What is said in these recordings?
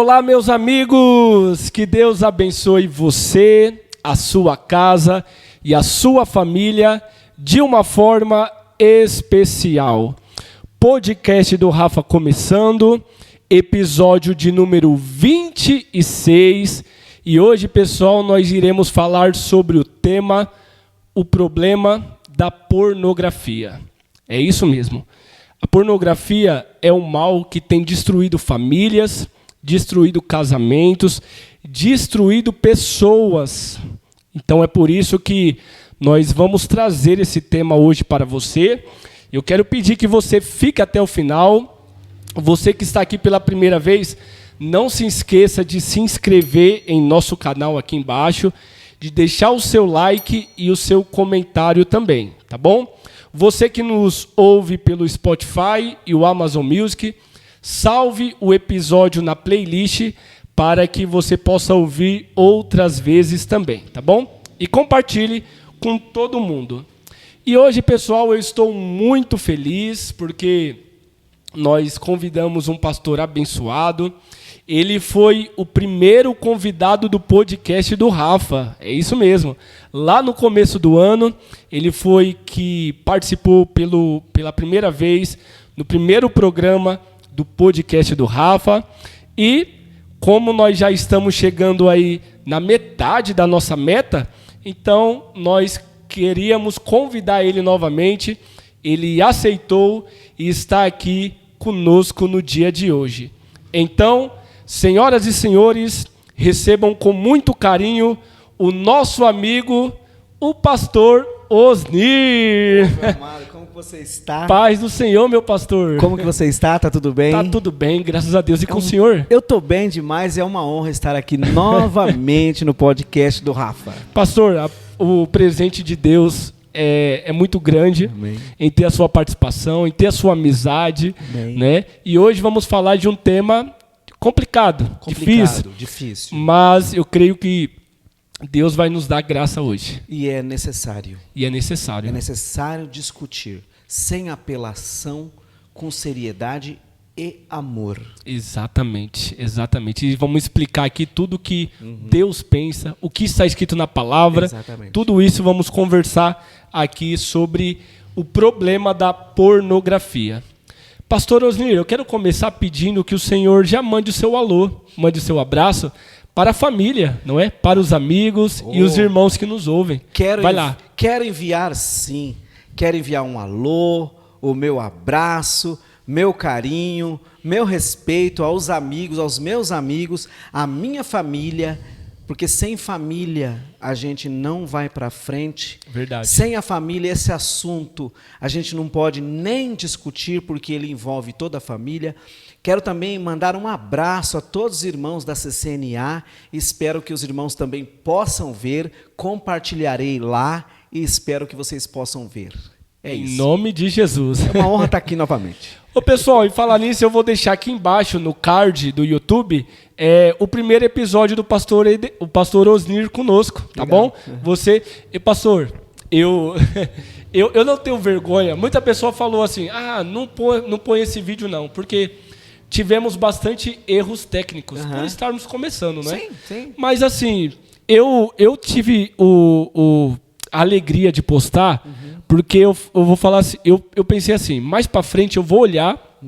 Olá, meus amigos, que Deus abençoe você, a sua casa e a sua família de uma forma especial. Podcast do Rafa começando, episódio de número 26. E hoje, pessoal, nós iremos falar sobre o tema, o problema da pornografia. É isso mesmo. A pornografia é um mal que tem destruído famílias, destruído casamentos, destruído pessoas. Então é por isso que nós vamos trazer esse tema hoje para você. Eu quero pedir que você fique até o final. Você que está aqui pela primeira vez, não se esqueça de se inscrever em nosso canal aqui embaixo, de deixar o seu like e o seu comentário também, tá bom? Você que nos ouve pelo Spotify e o Amazon Music, salve o episódio na playlist para que você possa ouvir outras vezes também, tá bom? E compartilhe com todo mundo. E hoje, pessoal, eu estou muito feliz porque nós convidamos um pastor abençoado. Ele foi o primeiro convidado do podcast do Rafa, é isso mesmo. Lá no começo do ano, ele foi que participou pela primeira vez no primeiro programa do podcast do Rafa. E como nós já estamos chegando aí na metade da nossa meta, então nós queríamos convidar ele novamente. Ele aceitou e está aqui conosco no dia de hoje. Então, senhoras e senhores, recebam com muito carinho o nosso amigo, o pastor Osnir. Meu amado, como que você está? Paz do Senhor, meu pastor. Como que você está? Tá tudo bem? Tá tudo bem, graças a Deus. E com o senhor? Eu tô bem demais, é uma honra estar aqui novamente no podcast do Rafa. Pastor, o presente de Deus é muito grande. Amém. Em ter a sua participação, em ter a sua amizade. Amém. Né? E hoje vamos falar de um tema complicado, difícil. Mas eu creio que Deus vai nos dar graça hoje. E é necessário. É necessário discutir sem apelação, com seriedade e amor. Exatamente. E vamos explicar aqui tudo que Deus pensa, o que está escrito na palavra. Exatamente. Tudo isso vamos conversar aqui sobre o problema da pornografia. Pastor Osnir, eu quero começar pedindo que o Senhor já mande o seu alô, mande o seu abraço para a família, não é? Para os amigos e os irmãos que nos ouvem. Vai lá. Quero enviar, sim. Quero enviar um alô, o meu abraço, meu carinho, meu respeito aos amigos, aos meus amigos, à minha família, porque sem família a gente não vai para frente. Verdade. Sem a família, esse assunto a gente não pode nem discutir, porque ele envolve toda a família. Quero também mandar um abraço a todos os irmãos da CCNA. Espero que os irmãos também possam ver. Compartilharei lá e espero que vocês possam ver. É isso. Em nome de Jesus. É uma honra estar aqui novamente. Ô pessoal, e falar nisso, eu vou deixar aqui embaixo no card do YouTube o primeiro episódio do o pastor Osnir conosco, tá bom? Você, pastor, eu não tenho vergonha. Muita pessoa falou assim, não põe esse vídeo não, porque tivemos bastante erros técnicos por estarmos começando, né? Sim. Mas assim, eu tive a alegria de postar, porque eu vou falar assim, eu pensei assim, mais para frente eu vou olhar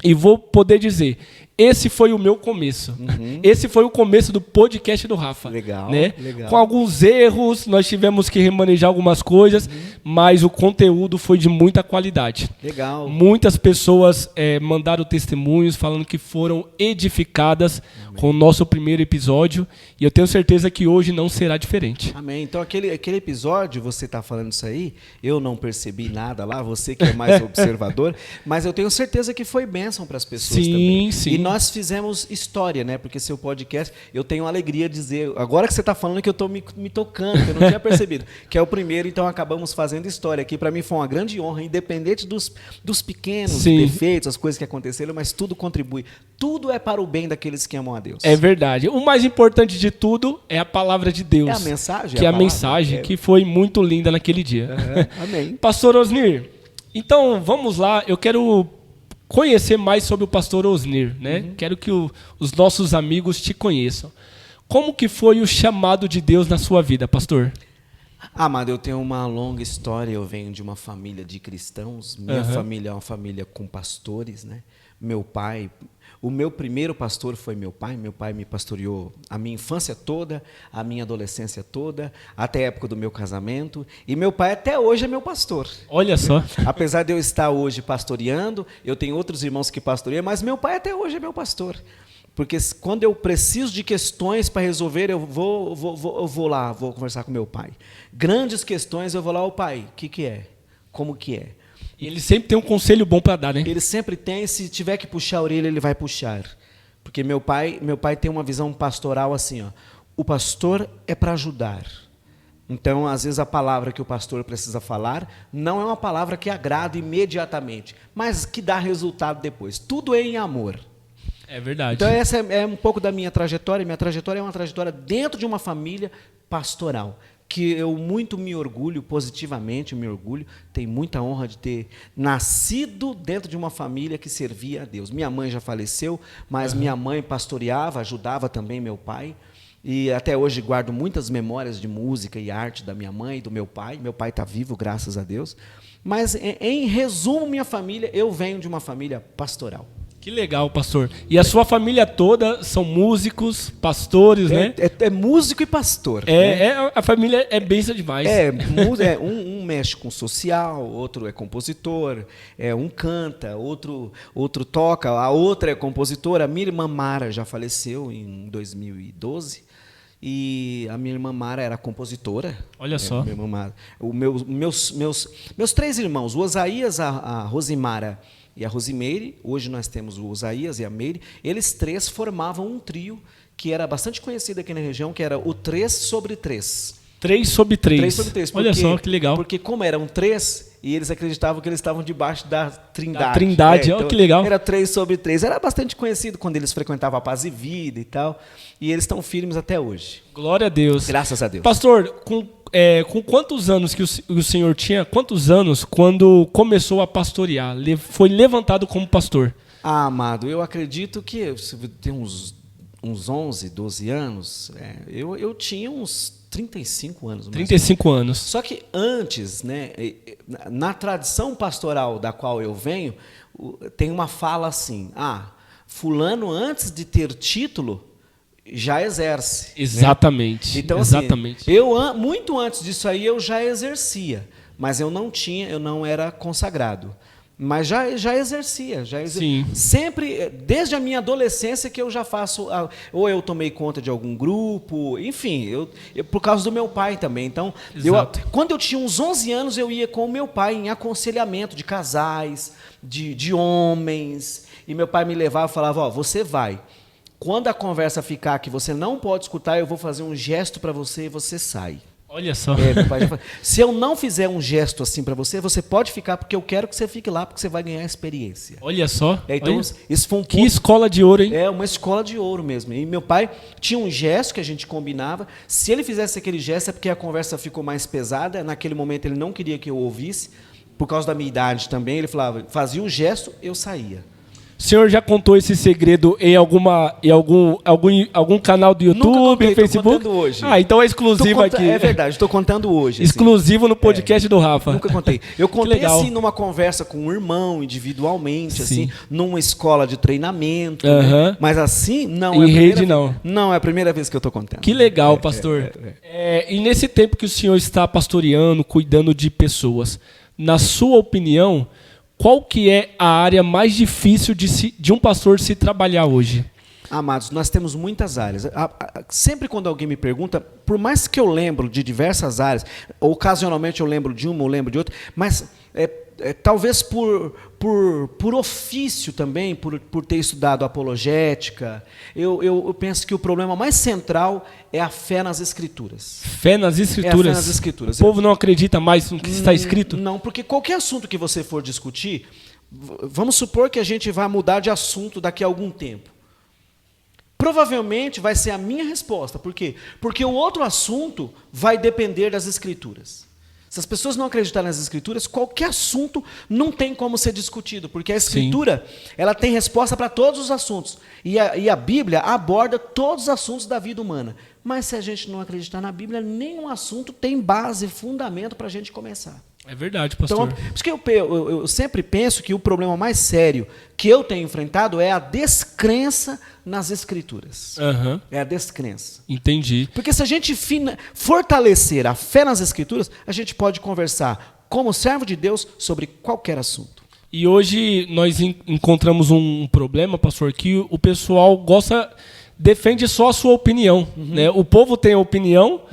e vou poder dizer, esse foi o meu começo. Esse foi o começo do podcast do Rafa. Legal, né? legal. Com alguns erros, nós tivemos que remanejar algumas coisas, mas o conteúdo foi de muita qualidade. Legal. Muitas pessoas mandaram testemunhos falando que foram edificadas com o nosso primeiro episódio, e eu tenho certeza que hoje não será diferente. Amém. Então aquele episódio, você está falando isso aí, eu não percebi nada lá, você que é mais observador, mas eu tenho certeza que foi bênção para as pessoas também. Sim. E nós fizemos história, né? Porque seu podcast, eu tenho a alegria de dizer, agora que você está falando que eu estou me tocando, que eu não tinha percebido, que é o primeiro, então acabamos fazendo história aqui. Para mim foi uma grande honra, independente dos pequenos defeitos, as coisas que aconteceram, mas tudo contribui. Tudo é para o bem daqueles que amam a Deus. É verdade. O mais importante de tudo é a palavra de Deus. É a mensagem. Que é a mensagem que foi muito linda naquele dia. Amém. Pastor Osnir, então vamos lá. Eu quero conhecer mais sobre o pastor Osnir, né? Quero que os nossos amigos te conheçam. Como que foi o chamado de Deus na sua vida, pastor? Amado, eu tenho uma longa história, eu venho de uma família de cristãos, minha família é uma família com pastores, né? O meu primeiro pastor foi meu pai me pastoreou a minha infância toda, a minha adolescência toda, até a época do meu casamento, e meu pai até hoje é meu pastor. Olha só. Apesar de eu estar hoje pastoreando, eu tenho outros irmãos que pastoreiam, mas meu pai até hoje é meu pastor. Porque quando eu preciso de questões para resolver, eu vou lá, vou conversar com meu pai. Grandes questões, eu vou lá, pai, o que é? Como que é? E ele sempre tem um conselho bom para dar, né? Ele sempre tem, se tiver que puxar a orelha, ele vai puxar. Porque meu pai tem uma visão pastoral assim, ó. O pastor é para ajudar. Então, às vezes, a palavra que o pastor precisa falar não é uma palavra que agrada imediatamente, mas que dá resultado depois. Tudo é em amor. É verdade. Então, essa é um pouco da minha trajetória. Minha trajetória é uma trajetória dentro de uma família pastoral, que eu muito me orgulho, positivamente me orgulho, tenho muita honra de ter nascido dentro de uma família que servia a Deus. Minha mãe já faleceu, mas minha mãe pastoreava, ajudava também meu pai, e até hoje guardo muitas memórias de música e arte da minha mãe e do meu pai. Meu pai está vivo, graças a Deus. Mas, em resumo, minha família, eu venho de uma família pastoral. Que legal, pastor. E a sua família toda são músicos, pastores, né? É músico e pastor. Né? A família é benção demais. Um mexe com social, outro é compositor, um canta, outro toca, a outra é compositora. A minha irmã Mara já faleceu em 2012 e a minha irmã Mara era compositora. Olha só. Minha irmã Mara. Meus três irmãos, o Osaías, a Rosimara e a Rosimeire, hoje nós temos o Osaías e a Meire, eles três formavam um trio que era bastante conhecido aqui na região, que era o 3 sobre 3. 3 sobre 3. 3 sobre 3. Olha só, que legal. Porque como eram 3, e eles acreditavam que eles estavam debaixo da Trindade. Da Trindade, então, que legal. Era 3 sobre 3. Era bastante conhecido quando eles frequentavam a Paz e Vida e tal. E eles estão firmes até hoje. Glória a Deus. Graças a Deus. Pastor, com quantos anos que o senhor tinha? Quantos anos quando começou a pastorear? Foi levantado como pastor? Amado, eu acredito que tem uns 11, 12 anos. Eu tinha uns 35 anos. 35 anos. Só que antes, né, na tradição pastoral da qual eu venho, tem uma fala assim: fulano antes de ter título já exerce. Exatamente. Né? Então, exatamente. Assim, eu muito antes disso aí eu já exercia, mas eu não era consagrado. Mas já exercia. Sim. Sempre, desde a minha adolescência, que eu já faço. Ou eu tomei conta de algum grupo, enfim, por causa do meu pai também. Então, quando eu tinha uns 11 anos, eu ia com o meu pai em aconselhamento de casais, de homens. E meu pai me levava e falava: você vai. Quando a conversa ficar que você não pode escutar, eu vou fazer um gesto para você e você sai. Olha só. Meu pai já falou: se eu não fizer um gesto assim para você, você pode ficar, porque eu quero que você fique lá, porque você vai ganhar experiência. Olha só. Então, isso foi um que escola de ouro, hein? Uma escola de ouro mesmo. E meu pai tinha um gesto que a gente combinava. Se ele fizesse aquele gesto, é porque a conversa ficou mais pesada. Naquele momento, ele não queria que eu ouvisse, por causa da minha idade também. Ele falava, fazia o gesto, eu saía. O senhor já contou esse segredo em algum canal do YouTube, Facebook? Estou contando hoje. Então é exclusivo aqui. É verdade, estou contando hoje. Exclusivo no podcast do Rafa. Nunca contei. Eu contei assim numa conversa com um irmão, individualmente, assim, numa escola de treinamento. Né? Mas assim, não. Em rede, não. Não, é a primeira vez que eu estou contando. Que legal, pastor. E nesse tempo que o senhor está pastoreando, cuidando de pessoas, na sua opinião, qual que é a área mais difícil de um pastor se trabalhar hoje? Amados, nós temos muitas áreas. Sempre quando alguém me pergunta, por mais que eu lembro de diversas áreas, ocasionalmente eu lembro de uma, eu lembro de outra, mas talvez por ofício também, por ter estudado apologética, eu penso que o problema mais central é a fé nas Escrituras. Fé nas Escrituras? É a fé nas Escrituras. O povo não acredita mais no que está escrito? Não, porque qualquer assunto que você for discutir, vamos supor que a gente vai mudar de assunto daqui a algum tempo. Provavelmente vai ser a minha resposta. Por quê? Porque o outro assunto vai depender das Escrituras. Se as pessoas não acreditarem nas Escrituras, qualquer assunto não tem como ser discutido, porque a Escritura ela tem resposta para todos os assuntos. E a Bíblia aborda todos os assuntos da vida humana. Mas se a gente não acreditar na Bíblia, nenhum assunto tem base, fundamento para a gente começar. É verdade, pastor. Então, por isso que eu sempre penso que o problema mais sério que eu tenho enfrentado é a descrença nas Escrituras. É a descrença. Entendi. Porque se a gente fortalecer a fé nas Escrituras, a gente pode conversar como servo de Deus sobre qualquer assunto. E hoje nós encontramos um problema, pastor, que o pessoal defende só a sua opinião, né? O povo tem a opinião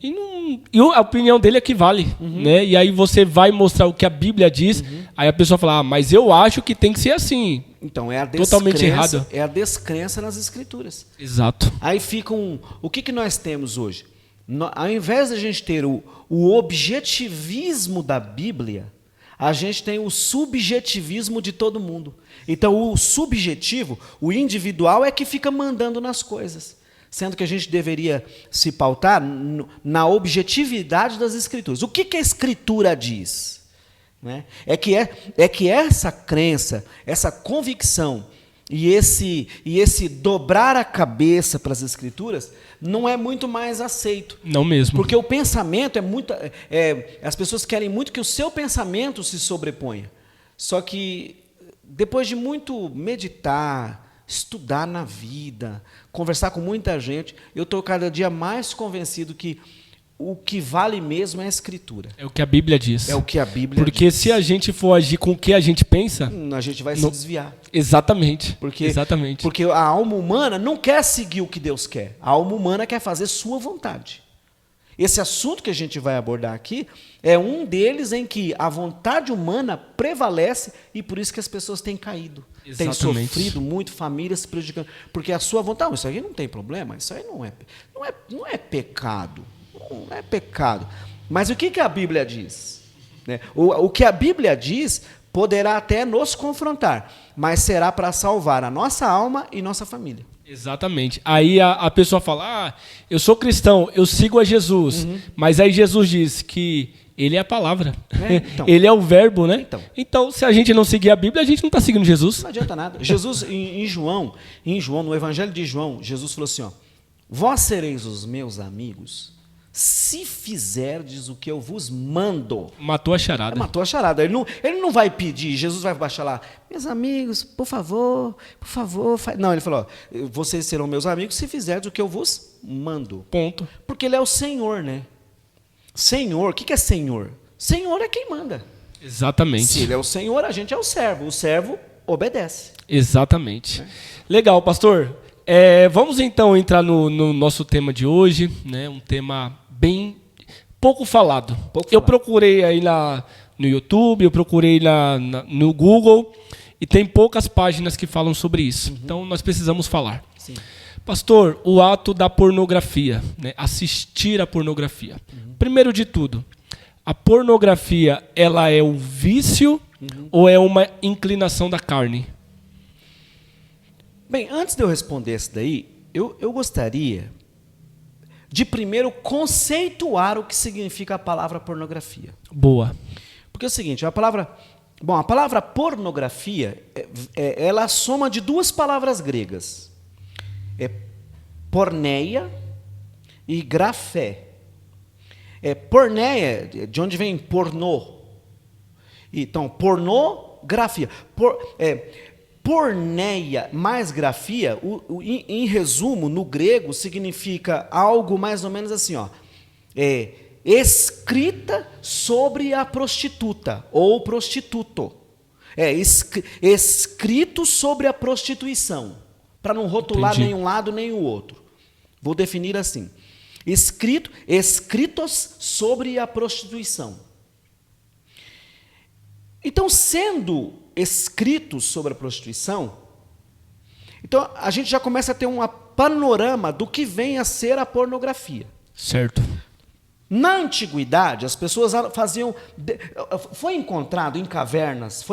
e a opinião dele é que vale, né? E aí você vai mostrar o que a Bíblia diz, aí a pessoa fala, mas eu acho que tem que ser assim. Então é a totalmente errado. É a descrença nas Escrituras. Exato. Aí fica o que nós temos hoje? Ao invés de a gente ter o objetivismo da Bíblia, a gente tem o subjetivismo de todo mundo. Então, o subjetivo, o individual, é que fica mandando nas coisas. Sendo que a gente deveria se pautar na objetividade das Escrituras. O que a Escritura diz? Né? É que essa crença, essa convicção e esse dobrar a cabeça para as Escrituras não é muito mais aceito. Não mesmo. Porque o pensamento as pessoas querem muito que o seu pensamento se sobreponha. Só que depois de muito meditar, estudar na vida, conversar com muita gente, eu estou cada dia mais convencido que o que vale mesmo é a Escritura. É o que a Bíblia diz. É o que a Bíblia Porque diz. se a gente for agir com o que a gente pensa... a gente vai se desviar. Exatamente. Exatamente. Porque a alma humana não quer seguir o que Deus quer. A alma humana quer fazer sua vontade. Esse assunto que a gente vai abordar aqui é um deles em que a vontade humana prevalece e por isso que as pessoas têm caído. Exatamente. Têm sofrido muito, famílias se prejudicando. Porque a sua vontade, isso aí não tem problema, isso aí não é pecado. Não é pecado. Mas o que a Bíblia diz? Né? O que a Bíblia diz poderá até nos confrontar, mas será para salvar a nossa alma e nossa família. Exatamente. Aí a pessoa fala, eu sou cristão, eu sigo a Jesus. Mas aí Jesus diz que ele é a palavra. Então. Ele é o verbo, né? Então, se a gente não seguir a Bíblia, a gente não está seguindo Jesus. Não adianta nada. Jesus, em João, no Evangelho de João, Jesus falou assim, vós sereis os meus amigos se fizerdes o que eu vos mando. Matou a charada. Matou a charada. Ele não vai pedir, Jesus vai baixar lá, meus amigos, por favor. Não, ele falou, vocês serão meus amigos se fizerdes o que eu vos mando. Ponto. Porque ele é o Senhor, né? Senhor, o que é Senhor? Senhor é quem manda. Exatamente. Se ele é o Senhor, a gente é o servo obedece. Exatamente. Legal, pastor. Vamos então entrar no nosso tema de hoje, né? Um tema bem pouco falado. Eu procurei aí no YouTube, eu procurei no Google e tem poucas páginas que falam sobre isso. Então nós precisamos falar. Sim. Pastor, o ato da pornografia, né? Assistir à pornografia. Primeiro de tudo, a pornografia ela é um vício ou é uma inclinação da carne? Bem, antes de eu responder isso daí, eu gostaria de primeiro conceituar o que significa a palavra pornografia. Boa. Porque é o seguinte, a palavra pornografia, ela é a soma de duas palavras gregas. É porneia e grafé. Porneia, de onde vem pornô. Então, pornografia. Porneia mais grafia, em resumo, no grego, significa algo mais ou menos assim, escrita sobre a prostituta, ou prostituto. Escrito sobre a prostituição, para não rotular nem um lado nem o outro. Vou definir assim. Escritos sobre a prostituição. Então, sendo escritos sobre a prostituição, então a gente já começa a ter um panorama do que vem a ser a pornografia. Certo. Na antiguidade, as pessoas faziam... Foi encontrado em cavernas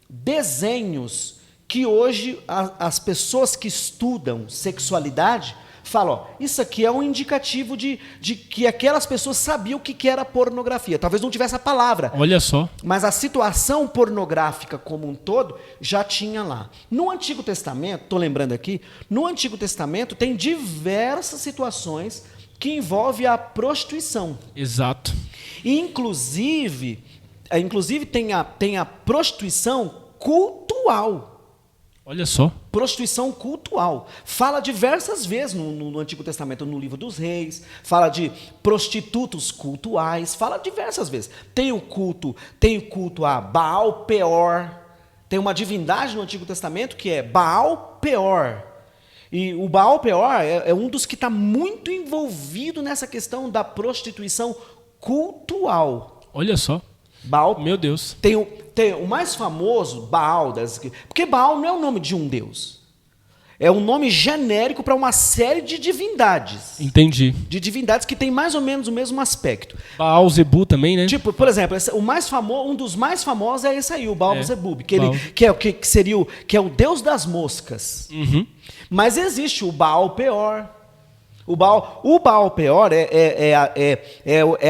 desenhos que hoje as pessoas que estudam sexualidade fala, ó, isso aqui é um indicativo de que aquelas pessoas sabiam o que era pornografia. Talvez não tivesse a palavra. Olha só. Mas a situação pornográfica como um todo já tinha lá. No Antigo Testamento, estou lembrando aqui, no Antigo Testamento tem diversas situações que envolvem a prostituição. Exato. E, inclusive tem a prostituição cultual. Olha só. Prostituição cultural. Fala diversas vezes no Antigo Testamento, no livro dos Reis, fala de prostitutos cultuais, fala diversas vezes. Tem o culto a Baal Peor. Tem uma divindade no Antigo Testamento que é Baal Peor. E o Baal Peor é um dos que está muito envolvido nessa questão da prostituição cultural. Olha só. Baal, meu Deus. Tem o mais famoso, Baal, porque Baal não é o nome de um deus. É um nome genérico para uma série de divindades. Entendi. De divindades que tem mais ou menos o mesmo aspecto. Baal Zebu também, né? Tipo, por exemplo, um dos mais famosos é esse aí, o Baal Zebub, que é o deus das moscas. Uhum. Mas existe o Baal Peor. O Baal Peor é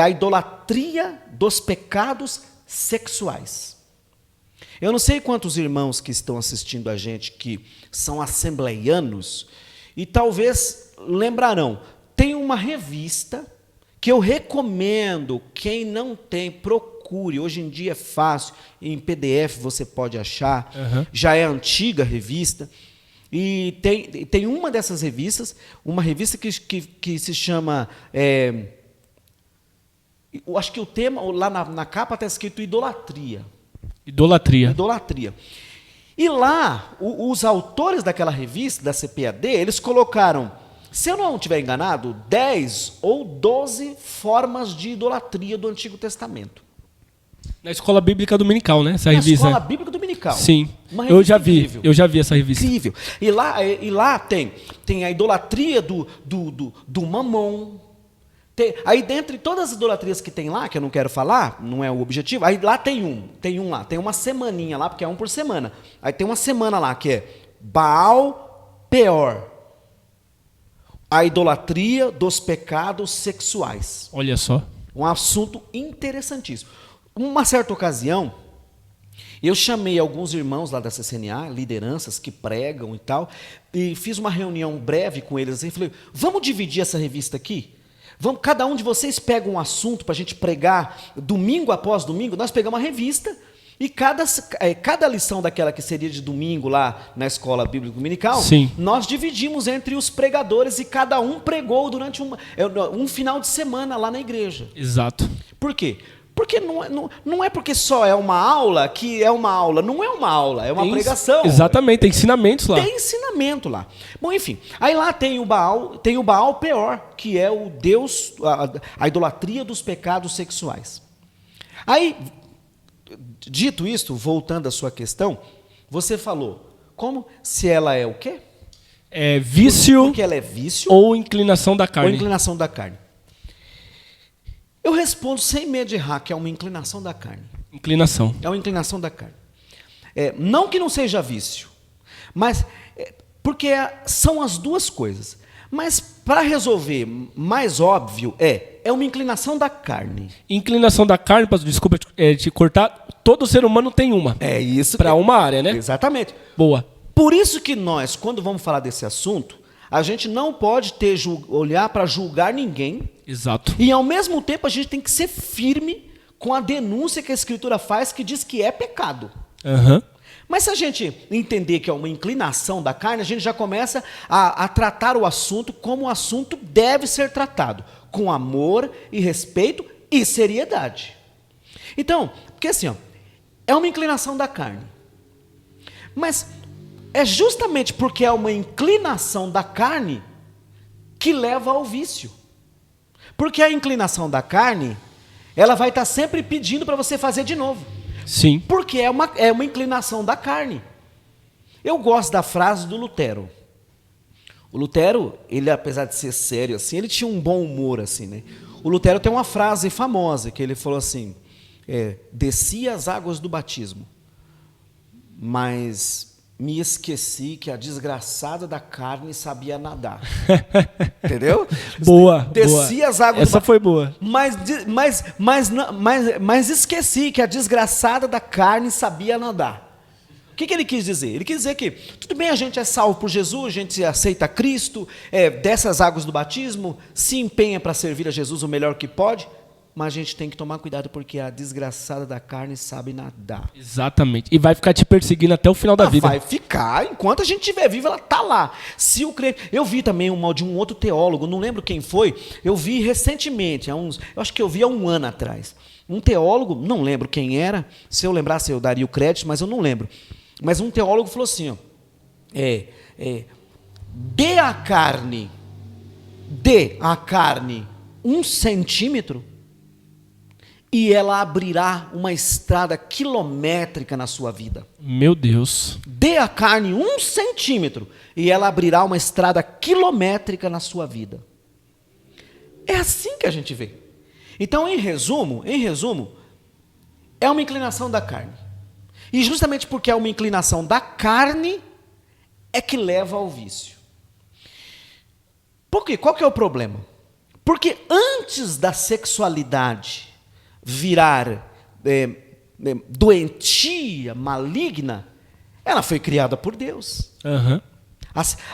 a idolatria dos pecados sexuais. Eu não sei quantos irmãos que estão assistindo a gente que são assembleianos e talvez lembrarão, tem uma revista que eu recomendo, quem não tem, procure, hoje em dia é fácil, em PDF você pode achar, já é antiga a revista. E tem uma dessas revistas, uma revista que se chama... eu acho que o tema, lá na capa está escrito idolatria. Idolatria. E lá, os autores daquela revista, da CPAD, eles colocaram, se eu não estiver enganado, 10 ou 12 formas de idolatria do Antigo Testamento. Na Escola Bíblica Dominical, né? Essa revista. Escola Bíblica Dominical. Sim. Eu já vi essa revista. Incrível. E lá tem a idolatria do mamon. Aí, dentre todas as idolatrias que tem lá, que eu não quero falar, não é o objetivo, aí lá tem uma semaninha lá, porque é um por semana. Aí tem uma semana lá que é Baal Peor. A idolatria dos pecados sexuais. Olha só. Um assunto interessantíssimo. Uma certa ocasião, eu chamei alguns irmãos lá da CCNA, lideranças que pregam e tal, e fiz uma reunião breve com eles assim, falei, vamos dividir essa revista aqui? Cada um de vocês pega um assunto para a gente pregar domingo após domingo, nós pegamos uma revista e cada lição daquela que seria de domingo lá na Escola Bíblica Dominical, sim, nós dividimos entre os pregadores e cada um pregou durante um final de semana lá na igreja. Exato. Por quê? Porque não é porque só é uma aula que é uma aula. Não é uma aula, é uma pregação. Exatamente, tem ensinamentos lá. Tem ensinamento lá. Bom, enfim, aí lá tem o Baal Peor, que é o Deus, a idolatria dos pecados sexuais. Aí, dito isto, voltando à sua questão, você falou, como? Se ela é o quê? É vício. Porque ela é vício. Ou inclinação da carne. Ou inclinação da carne. Eu respondo sem medo de errar, que é uma inclinação da carne. Inclinação. É uma inclinação da carne. Não que não seja vício, mas porque são as duas coisas. Mas para resolver, mais óbvio é uma inclinação da carne. Inclinação da carne, desculpa te cortar, todo ser humano tem uma. É isso. Para uma área, né? Exatamente. Boa. Por isso que nós, quando vamos falar desse assunto, a gente não pode olhar para julgar ninguém. Exato. E, ao mesmo tempo, a gente tem que ser firme com a denúncia que a Escritura faz, que diz que é pecado. Mas se a gente entender que é uma inclinação da carne, a gente já começa a tratar o assunto como o assunto deve ser tratado, com amor e respeito e seriedade. Então, porque assim, é uma inclinação da carne. Mas é justamente porque é uma inclinação da carne que leva ao vício. Porque a inclinação da carne, ela vai estar sempre pedindo para você fazer de novo. Sim. Porque é uma inclinação da carne. Eu gosto da frase do Lutero. O Lutero, ele, apesar de ser sério assim, ele tinha um bom humor assim, né? O Lutero tem uma frase famosa que ele falou assim: descia as águas do batismo, mas me esqueci que a desgraçada da carne sabia nadar. Entendeu? Boa, Desci boa. as águas Essa foi boa. Mas esqueci que a desgraçada da carne sabia nadar. O que ele quis dizer? Ele quis dizer que, tudo bem, a gente é salvo por Jesus, a gente aceita Cristo, dessas águas do batismo, se empenha para servir a Jesus o melhor que pode, mas a gente tem que tomar cuidado porque a desgraçada da carne sabe nadar. Exatamente. E vai ficar te perseguindo até o final da vida. Vai ficar, enquanto a gente estiver vivo, ela está lá. Se o crente... Eu vi também de um outro teólogo, não lembro quem foi, eu vi recentemente, eu acho que eu vi há 1 ano atrás. Um teólogo, não lembro quem era, se eu lembrasse eu daria o crédito, mas eu não lembro. Mas um teólogo falou assim, ó, dê à carne 1 centímetro e ela abrirá uma estrada quilométrica na sua vida. Meu Deus. Dê à carne 1 centímetro e ela abrirá uma estrada quilométrica na sua vida. É assim que a gente vê. Então, em resumo, é uma inclinação da carne. E justamente porque é uma inclinação da carne, é que leva ao vício. Por quê? Qual que é o problema? Porque antes da sexualidade virar doentia, maligna, ela foi criada por Deus. Uhum.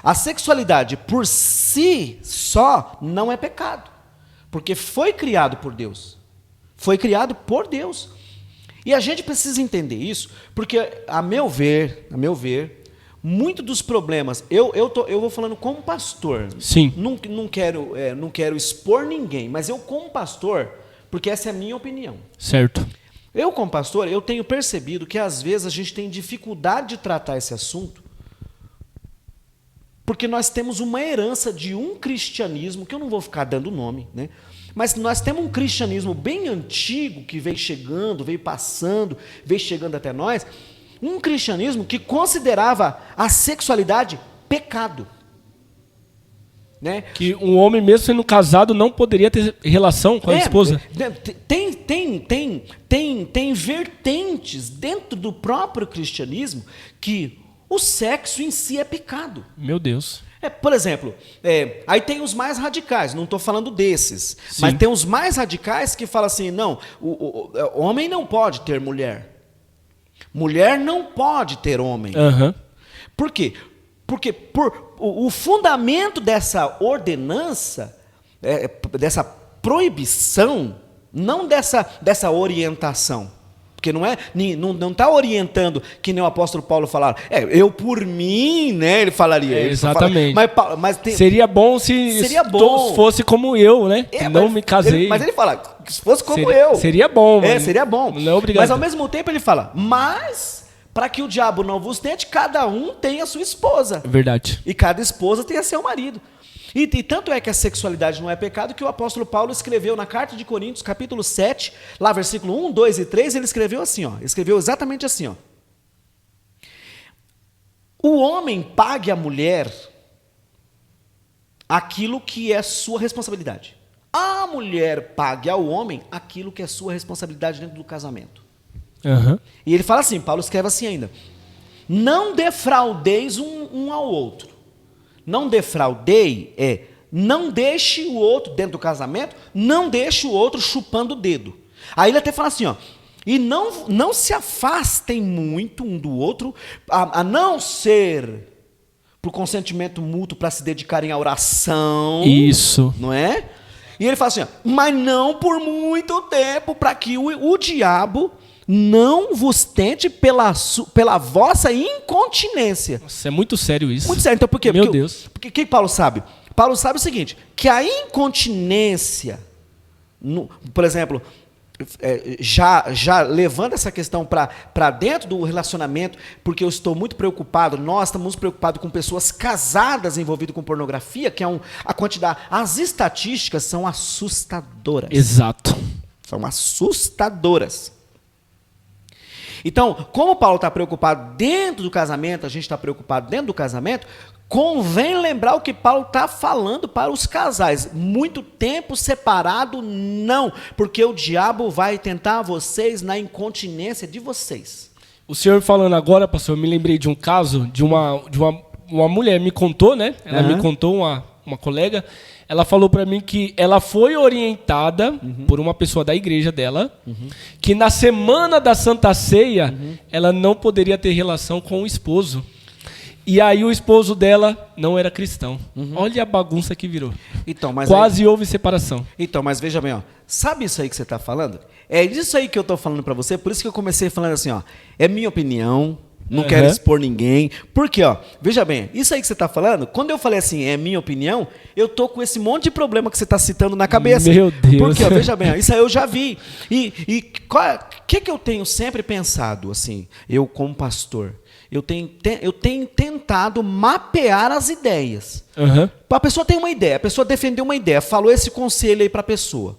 A sexualidade por si só não é pecado. Porque foi criado por Deus. Foi criado por Deus. E a gente precisa entender isso, porque, a meu ver, muito dos problemas, eu vou falando como pastor. Sim. Não quero expor ninguém, mas eu como pastor, porque essa é a minha opinião. Certo. Eu como pastor, eu tenho percebido que às vezes a gente tem dificuldade de tratar esse assunto, porque nós temos uma herança de um cristianismo, que eu não vou ficar dando nome, né? Mas nós temos um cristianismo bem antigo, que veio chegando, veio passando, veio chegando até nós, um cristianismo que considerava a sexualidade pecado. Né? Que um homem, mesmo sendo casado, não poderia ter relação com a esposa. Tem vertentes dentro do próprio cristianismo que o sexo em si é pecado. Meu Deus. Por exemplo, aí tem os mais radicais, não estou falando desses, Sim. mas tem os mais radicais que falam assim, não, o homem não pode ter mulher. Mulher não pode ter homem. Uhum. Por quê? Porque o fundamento dessa ordenança, dessa proibição, não dessa orientação. Porque não está orientando, que nem o apóstolo Paulo falava. Eu por mim, né? Ele falaria. Exatamente. Mas seria bom se todos fosse como eu, né? Não me casei. Mas ele fala, se fosse como eu. Seria bom. Seria bom. Não é obrigado. Mas ao mesmo tempo ele fala, mas para que o diabo não vos tente, cada um tem a sua esposa. Verdade. E cada esposa tem a seu marido. E tanto é que a sexualidade não é pecado que o apóstolo Paulo escreveu na carta de Coríntios, capítulo 7, lá versículo 1, 2 e 3, ele escreveu assim, ó, escreveu exatamente assim, ó. O homem pague à mulher aquilo que é sua responsabilidade. A mulher pague ao homem aquilo que é sua responsabilidade dentro do casamento. Uhum. E ele fala assim, Paulo escreve assim ainda, não defraudeis um ao outro. Não defraudei não deixe o outro dentro do casamento, não deixe o outro chupando o dedo. Aí ele até fala assim, ó, e não se afastem muito um do outro, a não ser por consentimento mútuo para se dedicarem à oração. Isso. Não é? E ele fala assim, ó, mas não por muito tempo, para que o diabo não vos tente pela vossa incontinência. Nossa, é muito sério isso. Muito sério. Então, por quê? Meu Deus. Porque o que Paulo sabe? Paulo sabe o seguinte, que a incontinência, por exemplo, já levando essa questão para dentro do relacionamento, porque eu estou muito preocupado, nós estamos muito preocupados com pessoas casadas envolvidas com pornografia, que é a quantidade, as estatísticas são assustadoras. Exato. São assustadoras. Então, como Paulo está preocupado dentro do casamento, a gente está preocupado dentro do casamento, convém lembrar o que Paulo está falando para os casais. Muito tempo separado, não, porque o diabo vai tentar vocês na incontinência de vocês. O senhor falando agora, pastor, eu me lembrei de um caso de uma mulher, me contou, né? Ela me contou, uma colega, ela falou para mim que ela foi orientada por uma pessoa da igreja dela, que na semana da Santa Ceia, ela não poderia ter relação com o esposo. E aí o esposo dela não era cristão. Olha a bagunça que virou. Então, mas quase houve separação. Então, mas veja bem, ó, sabe isso aí que você está falando? É disso aí que eu estou falando para você, por isso que eu comecei falando assim, ó, é minha opinião, não quero expor ninguém. Por quê, ó? Veja bem, isso aí que você está falando, quando eu falei assim, é minha opinião, eu tô com esse monte de problema que você está citando na cabeça. Meu Deus. Porque, ó, veja bem, ó, isso aí eu já vi. E o que eu tenho sempre pensado, assim, eu como pastor? Eu tenho tentado mapear as ideias. A pessoa tem uma ideia, a pessoa defendeu uma ideia, falou esse conselho aí para a pessoa.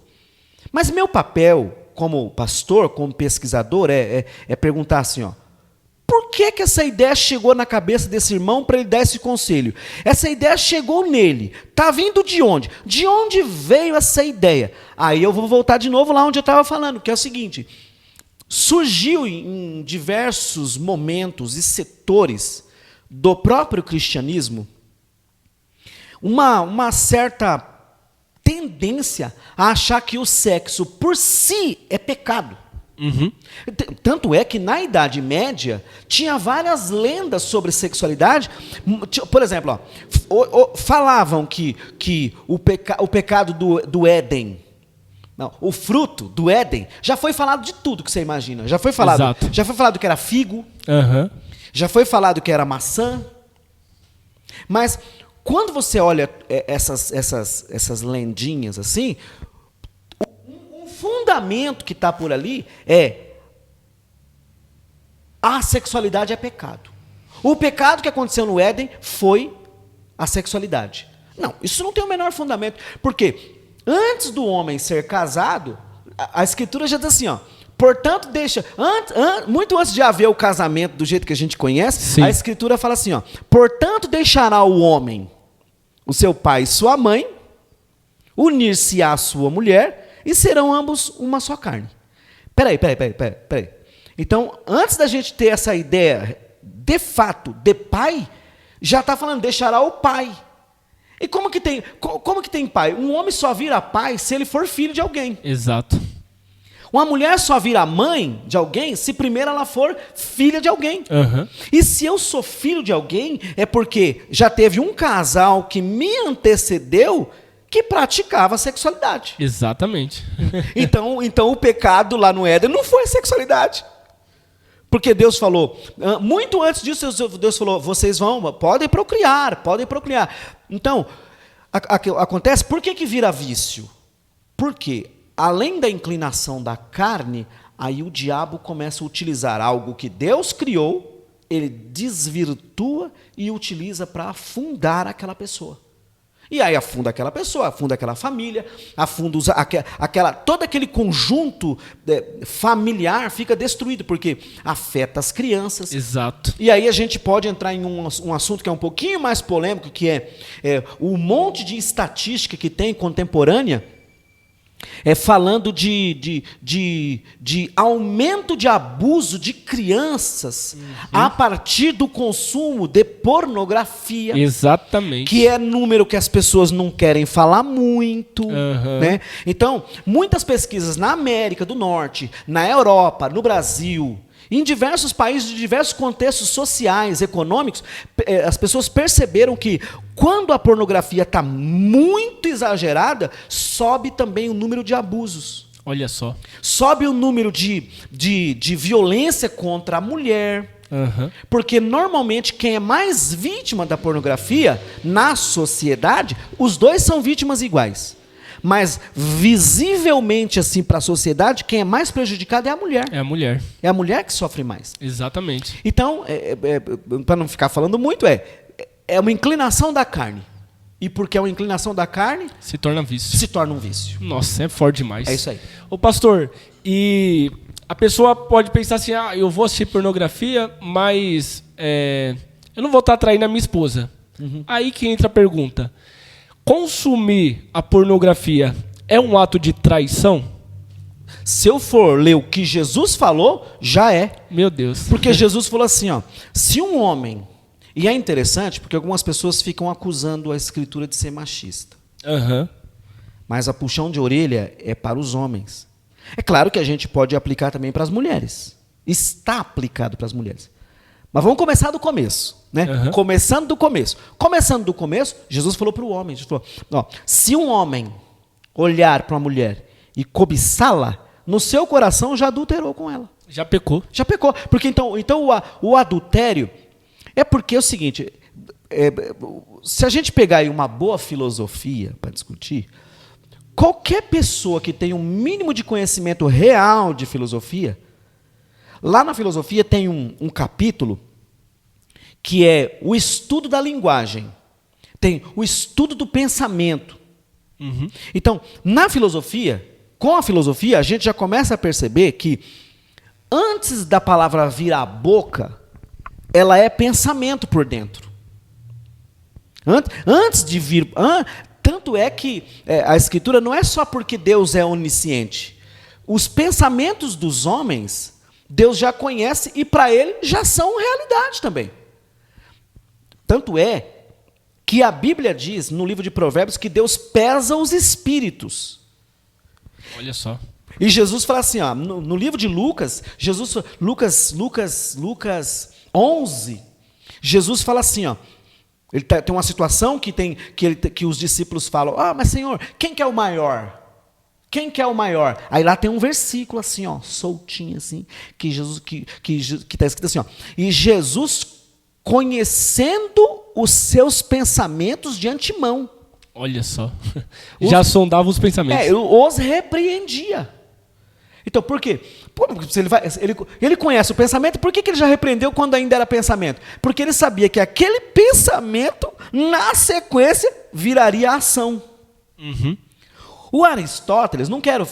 Mas meu papel, como pastor, como pesquisador, é perguntar assim, ó, por que essa ideia chegou na cabeça desse irmão para ele dar esse conselho? Essa ideia chegou nele. Está vindo de onde? De onde veio essa ideia? Aí eu vou voltar de novo lá onde eu estava falando, que é o seguinte: surgiu em diversos momentos e setores do próprio cristianismo uma certa tendência a achar que o sexo por si é pecado. Tanto é que na Idade Média tinha várias lendas sobre sexualidade. Por exemplo, ó, falavam que o pecado do Éden, não, o fruto do Éden, já foi falado de tudo que você imagina. Já foi falado, já foi falado que era figo, já foi falado que era maçã. Mas quando você olha essas lendinhas assim, o fundamento que está por ali é: a sexualidade é pecado. O pecado que aconteceu no Éden foi a sexualidade. Não, isso não tem o menor fundamento. Por quê? Antes do homem ser casado, a Escritura já diz assim, ó, portanto, muito antes de haver o casamento do jeito que a gente conhece, sim, a Escritura fala assim, ó, portanto deixará o homem o seu pai e sua mãe, unir-se à sua mulher, e serão ambos uma só carne. Peraí. Então, antes da gente ter essa ideia, de fato, de pai, já está falando, deixará o pai. E como que tem pai? Um homem só vira pai se ele for filho de alguém. Exato. Uma mulher só vira mãe de alguém se primeiro ela for filha de alguém. E se eu sou filho de alguém, é porque já teve um casal que me antecedeu que praticava sexualidade. Exatamente. Então o pecado lá no Éden não foi sexualidade. Porque Deus falou, muito antes disso, Deus falou, vocês podem procriar. Então, acontece, por que vira vício? Porque, além da inclinação da carne, aí o diabo começa a utilizar algo que Deus criou, ele desvirtua e utiliza para afundar aquela pessoa. E aí afunda aquela pessoa, afunda aquela família, afunda todo aquele conjunto familiar fica destruído, porque afeta as crianças. Exato. E aí a gente pode entrar em um assunto que é um pouquinho mais polêmico, que é o monte de estatística que tem contemporânea, falando de aumento de abuso de crianças a partir do consumo de pornografia. Exatamente. Que é número que as pessoas não querem falar muito. Né? Então, muitas pesquisas na América do Norte, na Europa, no Brasil, em diversos países, de diversos contextos sociais, econômicos, as pessoas perceberam que quando a pornografia está muito exagerada, sobe também o número de abusos. Olha só. Sobe o número de violência contra a mulher. Porque normalmente quem é mais vítima da pornografia na sociedade, os dois são vítimas iguais. Mas visivelmente assim para a sociedade, quem é mais prejudicado é a mulher. É a mulher. É a mulher que sofre mais. Exatamente. Então, para não ficar falando muito, é uma inclinação da carne. E porque é uma inclinação da carne, se torna vício. Se torna um vício. Nossa, é forte demais. É isso aí. Ô pastor, e a pessoa pode pensar assim, eu vou assistir pornografia, mas eu não vou estar traindo a minha esposa. Aí que entra a pergunta. Consumir a pornografia é um ato de traição? se eu for ler o que Jesus falou, já é. Meu Deus. Porque Jesus falou assim, ó, se um homem... E é interessante porque algumas pessoas ficam acusando a Escritura de ser machista. Aham. Mas a puxão de orelha é para os homens. É claro que a gente pode aplicar também para as mulheres. Está aplicado para as mulheres. Mas vamos começar do começo, né? Uhum. Começando do começo. Começando do começo, Jesus falou para o homem, Jesus falou, ó, se um homem olhar para uma mulher e cobiçá-la, no seu coração já adulterou com ela. Já pecou. Já pecou. Porque então o adultério é porque é o seguinte, se a gente pegar aí uma boa filosofia para discutir, qualquer pessoa que tenha um mínimo de conhecimento real de filosofia, lá na filosofia tem um capítulo que é o estudo da linguagem, tem o estudo do pensamento. Uhum. Então, na filosofia, com a filosofia, a gente já começa a perceber que antes da palavra vir à boca, ela é pensamento por dentro. Antes de vir... Tanto é que a Escritura não é só porque Deus é onisciente. Os pensamentos dos homens, Deus já conhece e para ele já são realidade também. Tanto é que a Bíblia diz, no livro de Provérbios, que Deus pesa os espíritos. Olha só. E Jesus fala assim, ó, no livro de Lucas, Lucas 11, Jesus fala assim, ó, tem uma situação que os discípulos falam, mas Senhor, quem que é o maior? Quem que é o maior? Aí lá tem um versículo assim, ó, soltinho assim, que está escrito assim, ó, e Jesus conhecendo os seus pensamentos de antemão. Olha só. Já sondava os pensamentos. Os repreendia. Então, por quê? Se ele conhece o pensamento, por que ele já repreendeu quando ainda era pensamento? Porque ele sabia que aquele pensamento, na sequência, viraria ação. Uhum. O Aristóteles, não quero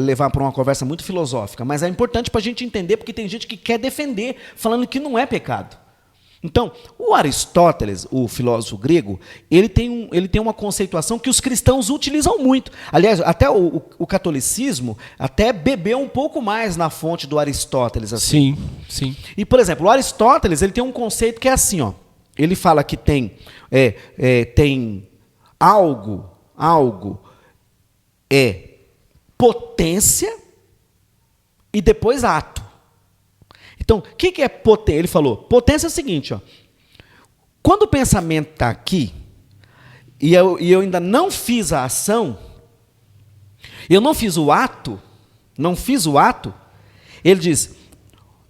levar para uma conversa muito filosófica, mas é importante para a gente entender, porque tem gente que quer defender, falando que não é pecado. Então, o Aristóteles, o filósofo grego, ele tem uma conceituação que os cristãos utilizam muito. Aliás, até o catolicismo até bebeu um pouco mais na fonte do Aristóteles. Assim. Sim, sim. E, por exemplo, o Aristóteles ele tem um conceito que é assim, ó. Ele fala que tem algo potência e depois ato. Então, o que é potência? Ele falou, potência é o seguinte, ó, quando o pensamento está aqui, e eu ainda não fiz a ação, eu não fiz o ato, ele diz,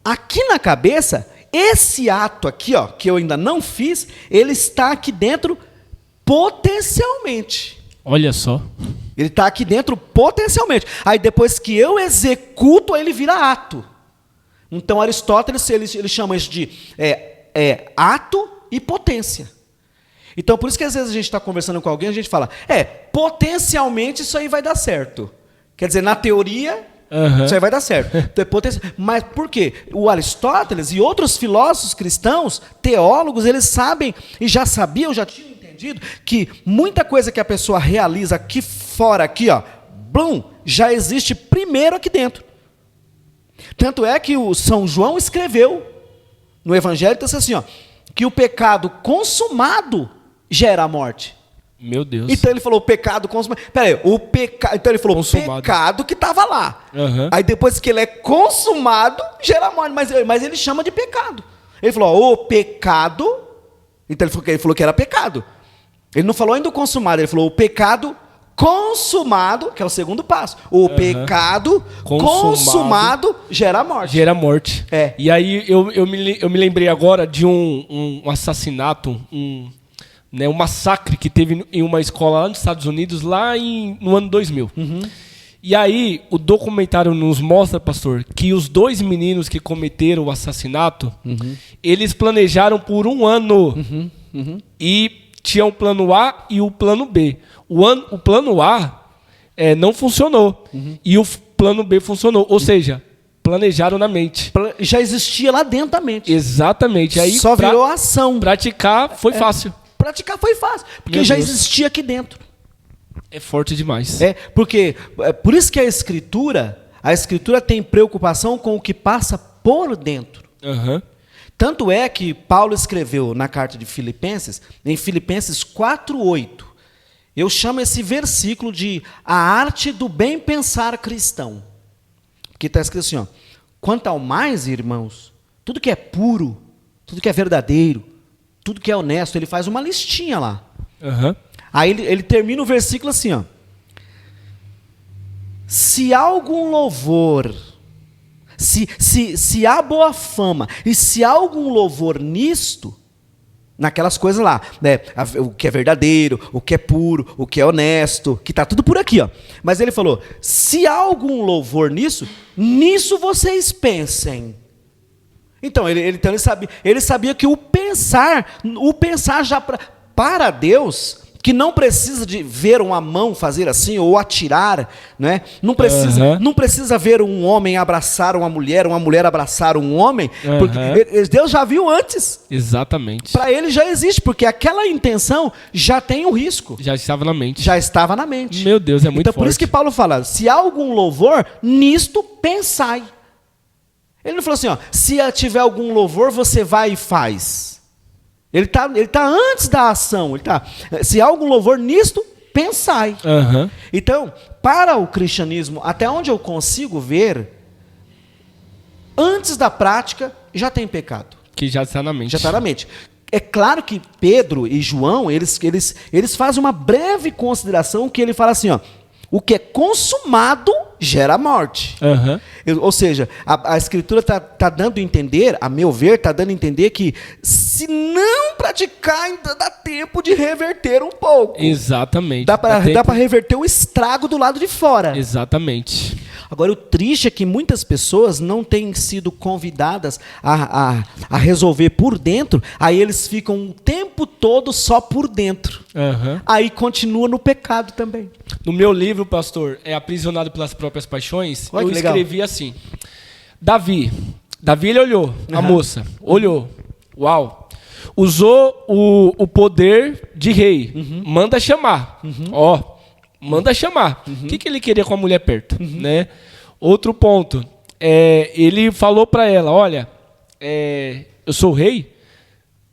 aqui na cabeça, esse ato aqui, ó, que eu ainda não fiz, ele está aqui dentro potencialmente. Olha só. Ele está aqui dentro potencialmente. Aí depois que eu executo, ele vira ato. Então, Aristóteles, ele chama isso de ato e potência. Então, por isso que às vezes a gente está conversando com alguém, a gente fala, potencialmente isso aí vai dar certo. Quer dizer, na teoria, isso aí vai dar certo. Então, mas por quê? O Aristóteles e outros filósofos cristãos, teólogos, eles sabem, e já sabiam, já tinham entendido, que muita coisa que a pessoa realiza aqui fora, aqui, ó, já existe primeiro aqui dentro. Tanto é que o São João escreveu no Evangelho, então, assim, ó, que o pecado consumado gera a morte. Meu Deus. Então ele falou o pecado consumado. Peraí, então ele falou consumado. O pecado que estava lá. Uhum. Aí depois que ele é consumado, gera a morte. Mas ele chama de pecado. Ele falou, o pecado. Então ele falou que era pecado. Ele não falou ainda o consumado, ele falou o pecado consumado, que é o segundo passo. O pecado consumado gera a morte. Gera a morte. E aí eu me lembrei agora de um assassinato, um massacre que teve em uma escola lá nos Estados Unidos, no ano 2000. Uhum. E aí o documentário nos mostra, pastor, que os 2 meninos que cometeram o assassinato, eles planejaram por 1 ano. E tinha o plano A e o plano B. O plano A não funcionou. E o plano B funcionou. Ou seja, planejaram na mente. Já existia lá dentro da mente. Exatamente. Aí, só virou ação. Praticar foi fácil. Praticar foi fácil. Porque já existia aqui dentro. É forte demais. Porque, por isso que a Escritura, a Escritura tem preocupação com o que passa por dentro. Aham. Tanto é que Paulo escreveu na carta de Filipenses, em Filipenses 4:8, eu chamo esse versículo de a arte do bem pensar cristão. Porque está escrito assim, ó, quanto ao mais, irmãos, tudo que é puro, tudo que é verdadeiro, tudo que é honesto, ele faz uma listinha lá. Aham. Aí ele termina o versículo assim, ó. Se há algum louvor, se há boa fama, e se há algum louvor nisto, naquelas coisas lá, né, o que é verdadeiro, o que é puro, o que é honesto, que está tudo por aqui, ó. Mas ele falou, se há algum louvor nisso, nisso vocês pensem. Então, ele sabia que o pensar já para Deus, que não precisa de ver uma mão fazer assim, ou atirar, né? Não precisa ver um homem abraçar uma mulher abraçar um homem, porque Deus já viu antes. Exatamente. Para ele já existe, porque aquela intenção já tem um risco. Já estava na mente. Já estava na mente. Meu Deus, é muito então, forte. Por isso que Paulo fala, se há algum louvor, nisto pensai. Ele não falou assim, ó, se tiver algum louvor, você vai e faz. Ele tá antes da ação. Se há algum louvor nisto, pensai. Uhum. Então, para o cristianismo, até onde eu consigo ver, antes da prática, já tem pecado. Que já está na mente. Já está na mente. É claro que Pedro e João, eles fazem uma breve consideração que ele fala assim, ó, o que é consumado gera morte. Uhum. Ou seja, a Escritura está dando a entender, a meu ver, está dando a entender que se não praticar, ainda dá tempo de reverter um pouco. Exatamente. Dá para reverter o estrago do lado de fora. Exatamente. Agora, o triste é que muitas pessoas não têm sido convidadas a resolver por dentro, aí eles ficam o tempo todo só por dentro. Uhum. Aí continua no pecado também. No meu livro, pastor, Aprisionado pelas Próprias Paixões, olha, eu escrevi assim, Davi ele olhou, a moça, olhou, uau, usou o poder de rei, manda chamar, manda chamar. O que ele queria com a mulher perto, né? Outro ponto, ele falou para ela, olha, eu sou o rei,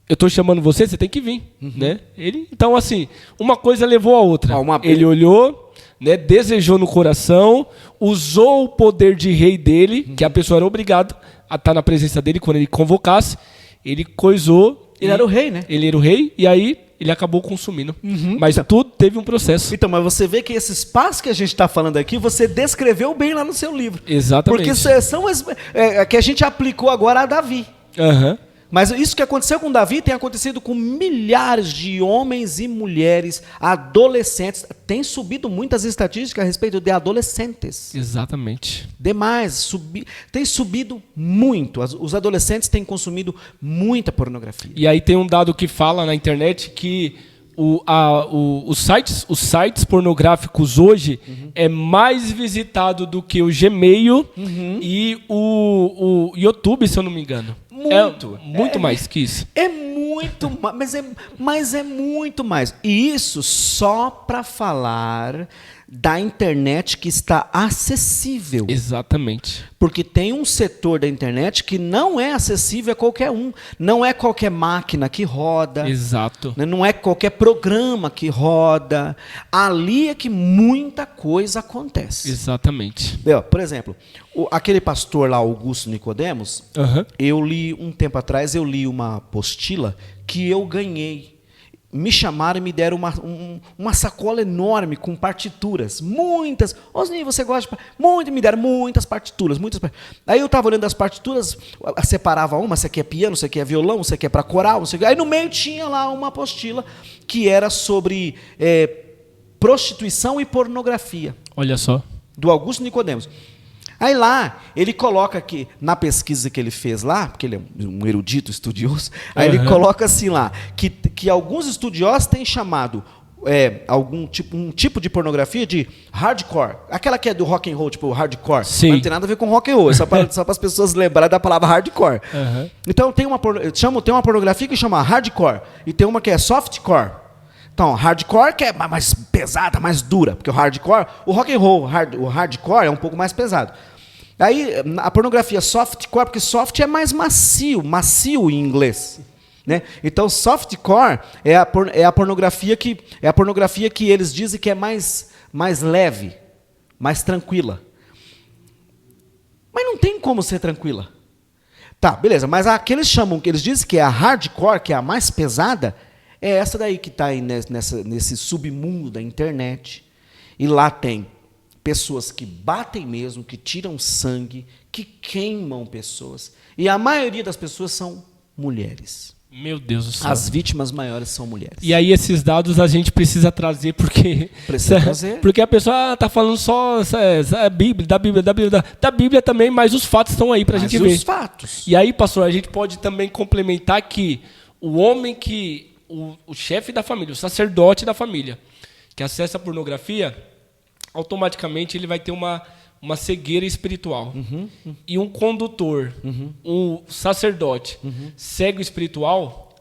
eu estou chamando você, você tem que vir, né? Então, assim, uma coisa levou a outra. Ele olhou, né, desejou no coração, usou o poder de rei dele, que a pessoa era obrigada a estar na presença dele quando ele convocasse, ele coisou. Ele era o rei, né? Ele era o rei, e aí ele acabou consumindo. Mas então, tudo teve um processo. Então, mas você vê que esses passos que a gente está falando aqui, você descreveu bem lá no seu livro. Exatamente. Porque são que a gente aplicou agora a Davi. Aham. Mas isso que aconteceu com Davi tem acontecido com milhares de homens e mulheres, adolescentes. Tem subido muitas estatísticas a respeito de adolescentes. Exatamente. Demais. Tem subido muito. Os adolescentes têm consumido muita pornografia. E aí tem um dado que fala na internet que os sites pornográficos hoje é mais visitado do que o Gmail e o YouTube, se eu não me engano. Muito mais que isso. É muito, mas é muito mais. E isso só para falar da internet que está acessível. Exatamente. Porque tem um setor da internet que não é acessível a qualquer um. Não é qualquer máquina que roda. Exato. Não é qualquer programa que roda. Ali é que muita coisa acontece. Exatamente. Por exemplo, aquele pastor lá, Augusto Nicodemos, eu li um tempo atrás, uma apostila que eu ganhei. Me chamaram e me deram uma sacola enorme com partituras, muitas. Osni, você gosta de... Me deram muitas partituras, Aí eu estava olhando as partituras, separava uma, você quer piano, você quer violão, você quer para coral, aí no meio tinha lá uma apostila que era sobre prostituição e pornografia. Olha só. Do Augusto Nicodemos. Aí lá, ele coloca aqui, na pesquisa que ele fez lá, porque ele é um erudito estudioso, aí ele coloca assim lá, que alguns estudiosos têm chamado um tipo de pornografia de hardcore. Aquela que é do rock and roll, tipo hardcore. Sim. Mas não tem nada a ver com rock and roll, só para as pessoas lembrarem da palavra hardcore. Então tem uma pornografia que chama hardcore, e tem uma que é softcore. Então, hardcore que é mais pesada, mais dura, porque o hardcore, o rock and roll, o hardcore é um pouco mais pesado. Aí, a pornografia softcore, porque soft é mais macio em inglês. Né? Então, softcore é a pornografia que eles dizem que é mais leve, mais tranquila. Mas não tem como ser tranquila. Tá, beleza, mas a que eles dizem que é a hardcore, que é a mais pesada, é essa daí que está aí nesse submundo da internet. E lá tem pessoas que batem mesmo, que tiram sangue, que queimam pessoas. E a maioria das pessoas são mulheres. Meu Deus do céu. As vítimas maiores são mulheres. E aí esses dados a gente precisa trazer porque porque a pessoa está falando só da Bíblia também, mas os fatos estão aí para a gente ver. Os fatos. E aí, pastor, a gente pode também complementar que o homem o chefe da família, o sacerdote da família, que acessa a pornografia, automaticamente ele vai ter uma cegueira espiritual. E um condutor, um sacerdote, cego espiritual,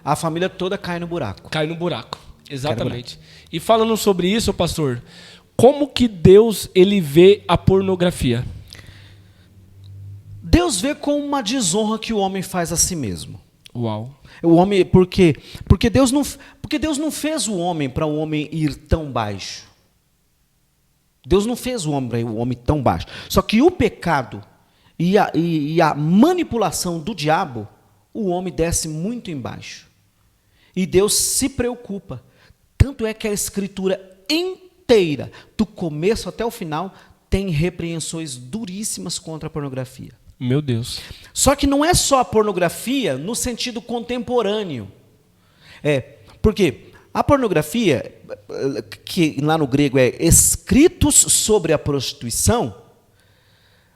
a família toda cai no buraco. Cai no buraco, exatamente. E falando sobre isso, pastor, como que Deus ele vê a pornografia? Deus vê como uma desonra que o homem faz a si mesmo. Uau. O homem, por quê? Porque Deus não fez o homem para o homem ir tão baixo. Deus não fez o homem tão baixo. Só que o pecado e a manipulação do diabo, o homem desce muito embaixo. E Deus se preocupa. Tanto é que a Escritura inteira, do começo até o final, tem repreensões duríssimas contra a pornografia. Meu Deus. Só que não é só a pornografia no sentido contemporâneo. Porque a pornografia, que lá no grego é escritos sobre a prostituição,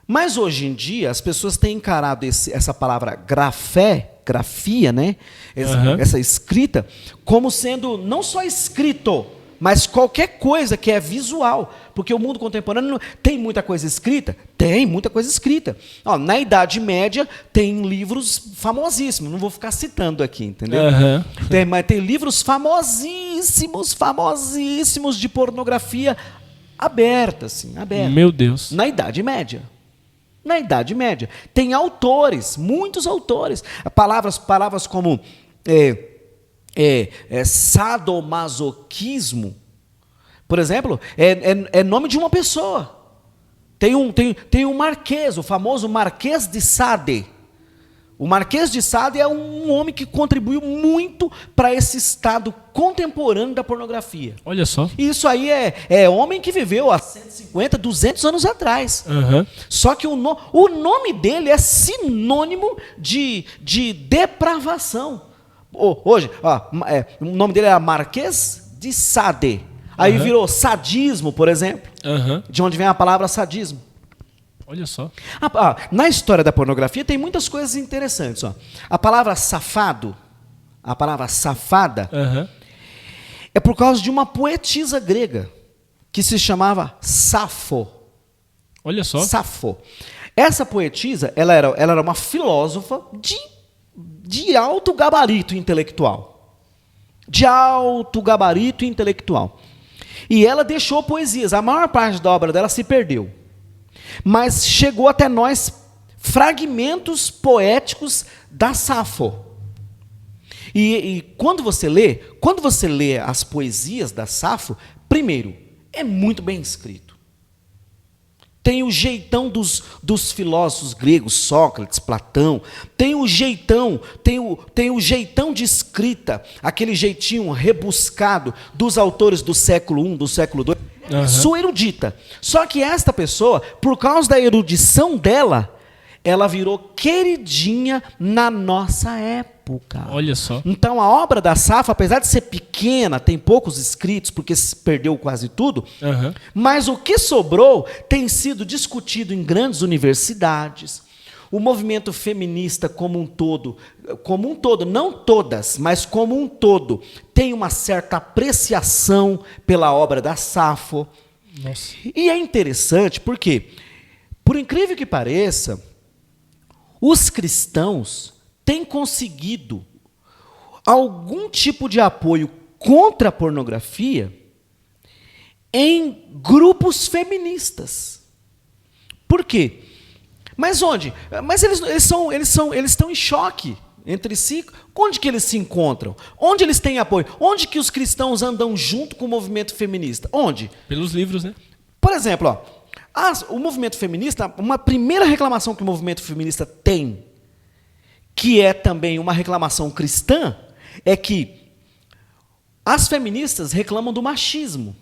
mas hoje em dia as pessoas têm encarado essa palavra grafia, né? Essa escrita, como sendo não só escrito, mas qualquer coisa que é visual. Porque o mundo contemporâneo tem muita coisa escrita? Tem muita coisa escrita. Na Idade Média tem livros famosíssimos, não vou ficar citando aqui, entendeu? Mas tem livros famosíssimos de pornografia aberta, assim, aberta. Meu Deus. Na Idade Média. Na Idade Média. Tem autores, muitos autores. Palavras como sadomasoquismo, por exemplo, é nome de uma pessoa. Tem um marquês, o famoso Marquês de Sade. O Marquês de Sade é um homem que contribuiu muito para esse estado contemporâneo da pornografia. Olha só. Isso aí é homem que viveu há 150, 200 anos atrás. Só que o nome dele é sinônimo de depravação. Hoje, o nome dele era Marquês de Sade. Aí virou sadismo, por exemplo. De onde vem a palavra sadismo. Olha só. Na história da pornografia tem muitas coisas interessantes. A palavra safado, a palavra safada, é por causa de uma poetisa grega que se chamava Safo. Olha só. Safo. Essa poetisa, ela era uma filósofa de alto gabarito intelectual. De alto gabarito intelectual. E ela deixou poesias. A maior parte da obra dela se perdeu. Mas chegou até nós fragmentos poéticos da Safo. E quando você lê as poesias da Safo, primeiro, é muito bem escrito. Tem o jeitão dos filósofos gregos, Sócrates, Platão. Tem o jeitão de escrita, aquele jeitinho rebuscado dos autores do século I, do século II. Sou erudita. Só que esta pessoa, por causa da erudição dela, ela virou queridinha na nossa época. Olha só. Então a obra da Safo, apesar de ser pequena, tem poucos escritos, porque se perdeu quase tudo, mas o que sobrou tem sido discutido em grandes universidades. O movimento feminista como um todo, não todas, mas como um todo, tem uma certa apreciação pela obra da Safo. Nossa. E é interessante porque, por incrível que pareça, os cristãos têm conseguido algum tipo de apoio contra a pornografia em grupos feministas. Por quê? Mas onde? Mas eles estão em choque entre si. Onde que eles se encontram? Onde eles têm apoio? Onde que os cristãos andam junto com o movimento feminista? Onde? Pelos livros, né? Por exemplo, o movimento feminista, uma primeira reclamação que o movimento feminista tem, que é também uma reclamação cristã, é que as feministas reclamam do machismo.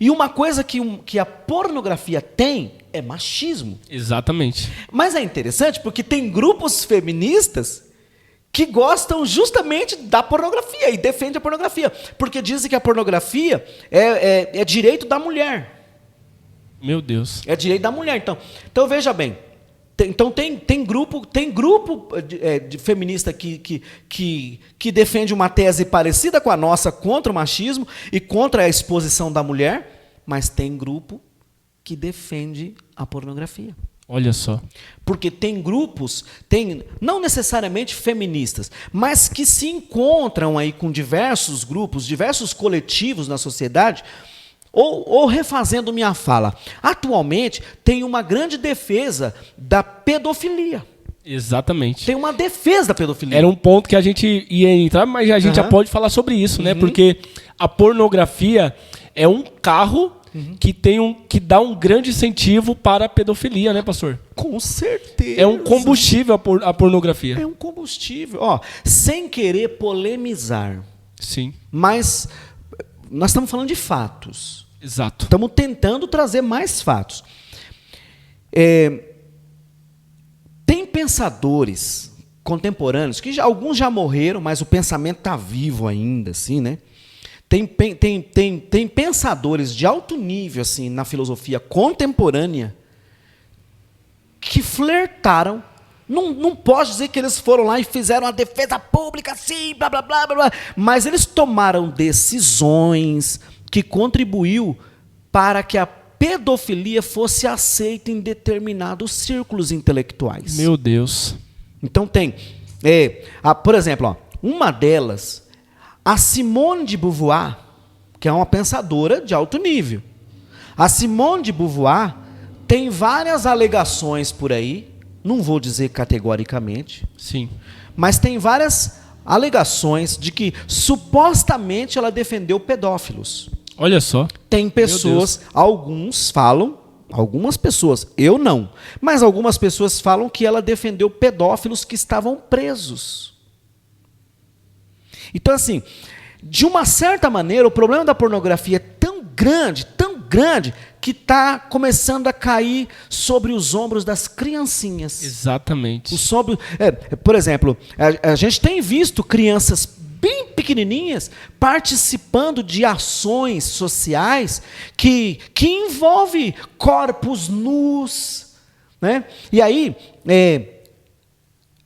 E uma coisa que a pornografia tem é machismo. Exatamente. Mas é interessante porque tem grupos feministas que gostam justamente da pornografia e defendem a pornografia, porque dizem que a pornografia é direito da mulher. Meu Deus. É direito da mulher. Então veja bem. Tem grupo de feminista que defende uma tese parecida com a nossa contra o machismo e contra a exposição da mulher, mas tem grupo que defende a pornografia. Olha só. Porque tem grupos, não necessariamente feministas, mas que se encontram aí com diversos grupos, diversos coletivos na sociedade. Ou refazendo minha fala, atualmente tem uma grande defesa da pedofilia. Exatamente. Tem uma defesa da pedofilia. Era um ponto que a gente ia entrar, mas a gente já pode falar sobre isso, né? Porque a pornografia é um carro que dá um grande incentivo para a pedofilia, né, pastor? Com certeza. É um combustível a pornografia. É um combustível. Sem querer polemizar. Sim. Mas nós estamos falando de fatos. Exato. Estamos tentando trazer mais fatos. Tem pensadores contemporâneos, que alguns já morreram, mas o pensamento está vivo ainda, assim, né? Tem pensadores de alto nível assim, na filosofia contemporânea que flertaram. Não posso dizer que eles foram lá e fizeram uma defesa pública assim, blá, blá, blá, blá, blá, mas eles tomaram decisões que contribuiu para que a pedofilia fosse aceita em determinados círculos intelectuais. Meu Deus. Então por exemplo, uma delas, a Simone de Beauvoir, que é uma pensadora de alto nível. A Simone de Beauvoir tem várias alegações por aí, não vou dizer categoricamente, sim, mas tem várias alegações de que supostamente ela defendeu pedófilos. Olha só. Tem pessoas, algumas pessoas, eu não, mas algumas pessoas falam que ela defendeu pedófilos que estavam presos. Então, assim, de uma certa maneira, o problema da pornografia é tão grande, que está começando a cair sobre os ombros das criancinhas. Exatamente. Por exemplo, a gente tem visto crianças bem pequenininhas participando de ações sociais que envolvem corpos nus, né? E aí,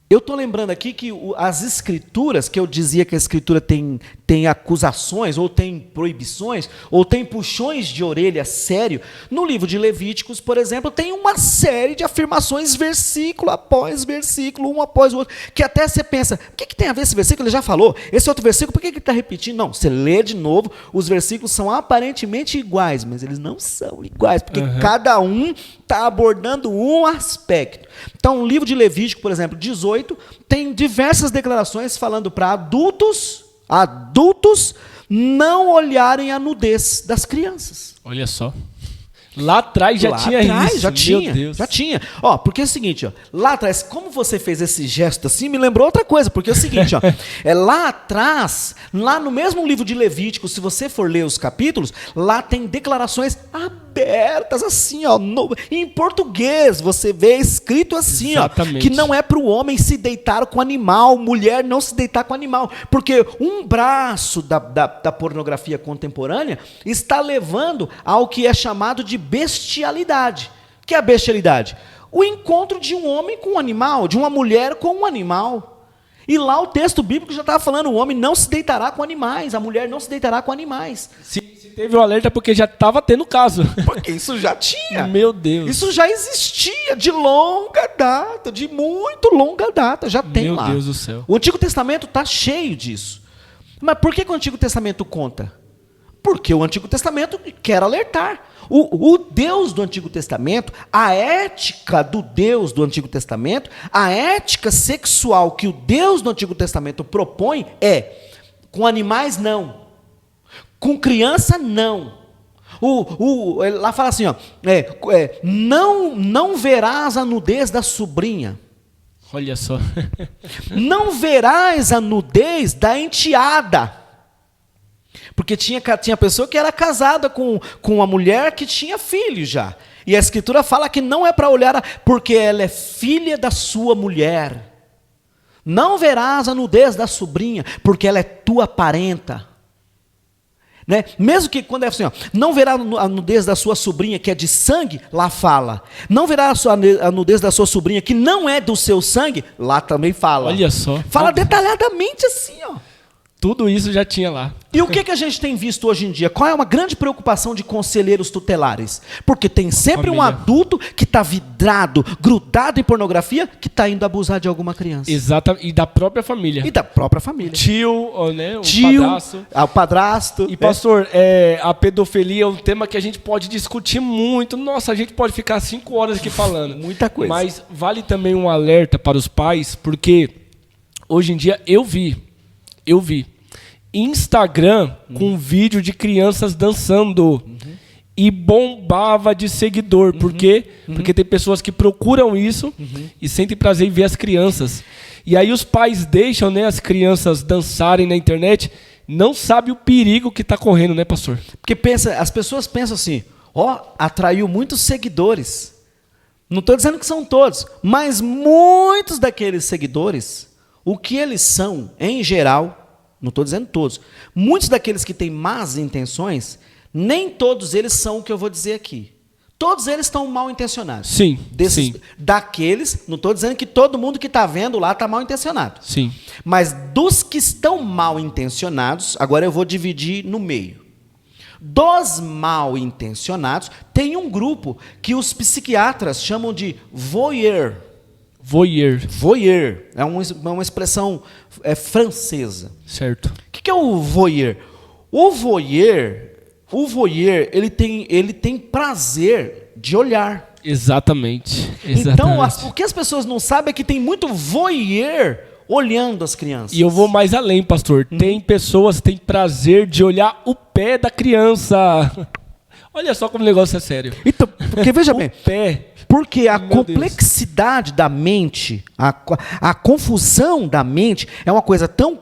eu estou lembrando aqui que as escrituras, que eu dizia que a escritura tem acusações, ou tem proibições, ou tem puxões de orelha sério, no livro de Levíticos, por exemplo, tem uma série de afirmações, versículo após versículo, um após o outro, que até você pensa, o que tem a ver esse versículo? Ele já falou. Esse outro versículo, por que ele está repetindo? Não, você lê de novo, os versículos são aparentemente iguais, mas eles não são iguais, porque cada um está abordando um aspecto. Então, o livro de Levítico, por exemplo, 18, tem diversas declarações falando para adultos não olharem a nudez das crianças. Olha só. Lá atrás já tinha isso. Já tinha. Porque é o seguinte, lá atrás, como você fez esse gesto assim, me lembrou outra coisa, porque é o seguinte, lá atrás, lá no mesmo livro de Levítico, se você for ler os capítulos, lá tem declarações abertas assim, em português, você vê escrito assim, que não é para o homem se deitar com animal, mulher não se deitar com animal, porque um braço da pornografia contemporânea está levando ao que é chamado de bestialidade. O que é a bestialidade? O encontro de um homem com um animal, de uma mulher com um animal. E lá o texto bíblico já estava falando, o homem não se deitará com animais, a mulher não se deitará com animais. Se teve o alerta porque já estava tendo caso. Porque isso já tinha. Meu Deus. Isso já existia de longa data, de muito longa data, já tem lá. Meu Deus do céu. O Antigo Testamento está cheio disso. Mas por que o Antigo Testamento conta? Porque o Antigo Testamento quer alertar. O Deus do Antigo Testamento, a ética do Deus do Antigo Testamento, a ética sexual que o Deus do Antigo Testamento propõe é: com animais não, com criança não. Lá fala assim, ó, não verás a nudez da sobrinha. Olha só. Não verás a nudez da enteada. Porque tinha pessoa que era casada com uma mulher que tinha filho já. E a Escritura fala que não é para olhar, porque ela é filha da sua mulher. Não verás a nudez da sobrinha, porque ela é tua parenta. Né? Mesmo que quando é assim, ó, não verá a nudez da sua sobrinha, que é de sangue, lá fala. Não verá a nudez da sua sobrinha, que não é do seu sangue, lá também fala. Olha só. Fala detalhadamente assim, ó. Tudo isso já tinha lá. E o que a gente tem visto hoje em dia? Qual é uma grande preocupação de conselheiros tutelares? Porque tem sempre um adulto que está vidrado, grudado em pornografia, que está indo abusar de alguma criança. Exatamente. E da própria família. E da própria família. Tio, né? O padrasto. E pastor, a pedofilia é um tema que a gente pode discutir muito. Nossa, a gente pode ficar 5 horas aqui falando. Muita coisa. Mas vale também um alerta para os pais, porque hoje em dia eu vi Instagram com vídeo de crianças dançando e bombava de seguidor. Por quê? Porque tem pessoas que procuram isso e sentem prazer em ver as crianças. E aí os pais deixam, né, as crianças dançarem na internet, não sabe o perigo que está correndo, né, pastor? Porque as pessoas pensam assim, atraiu muitos seguidores. Não estou dizendo que são todos, mas muitos daqueles seguidores, o que eles são, em geral, não estou dizendo todos, muitos daqueles que têm más intenções, nem todos eles são o que eu vou dizer aqui. Todos eles estão mal intencionados. Sim, sim. Daqueles, não estou dizendo que todo mundo que está vendo lá está mal intencionado. Sim. Mas dos que estão mal intencionados, agora eu vou dividir no meio. Dos mal intencionados, tem um grupo que os psiquiatras chamam de voyeur. Voyeur. É uma expressão francesa. Certo. O que é o voyeur? O voyeur, ele tem prazer de olhar. Exatamente. Então, o que as pessoas não sabem é que tem muito voyeur olhando as crianças. E eu vou mais além, pastor. Tem pessoas que têm prazer de olhar o pé da criança. Olha só como o negócio é sério. Então, porque veja bem, pé. Porque a complexidade da mente, a confusão da mente é uma coisa tão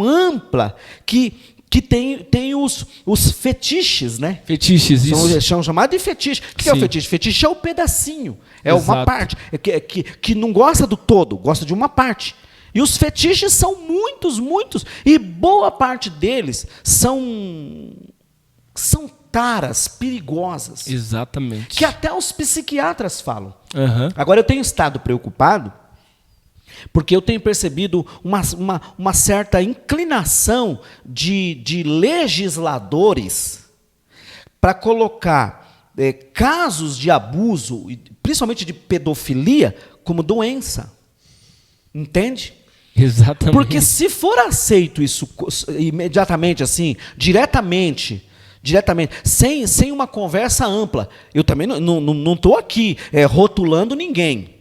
ampla que tem os fetiches, né? Fetiches, isso. São chamados de fetiche. O que é o fetiche? Fetiche é o pedacinho, uma parte, que não gosta do todo, gosta de uma parte. E os fetiches são muitos, e boa parte deles são taras perigosas. Exatamente. Que até os psiquiatras falam. Agora eu tenho estado preocupado porque eu tenho percebido uma certa inclinação de legisladores para colocar casos de abuso, principalmente de pedofilia, como doença. Entende? Exatamente. Porque se for aceito isso imediatamente, assim, diretamente, sem uma conversa ampla, eu também não estou aqui rotulando ninguém.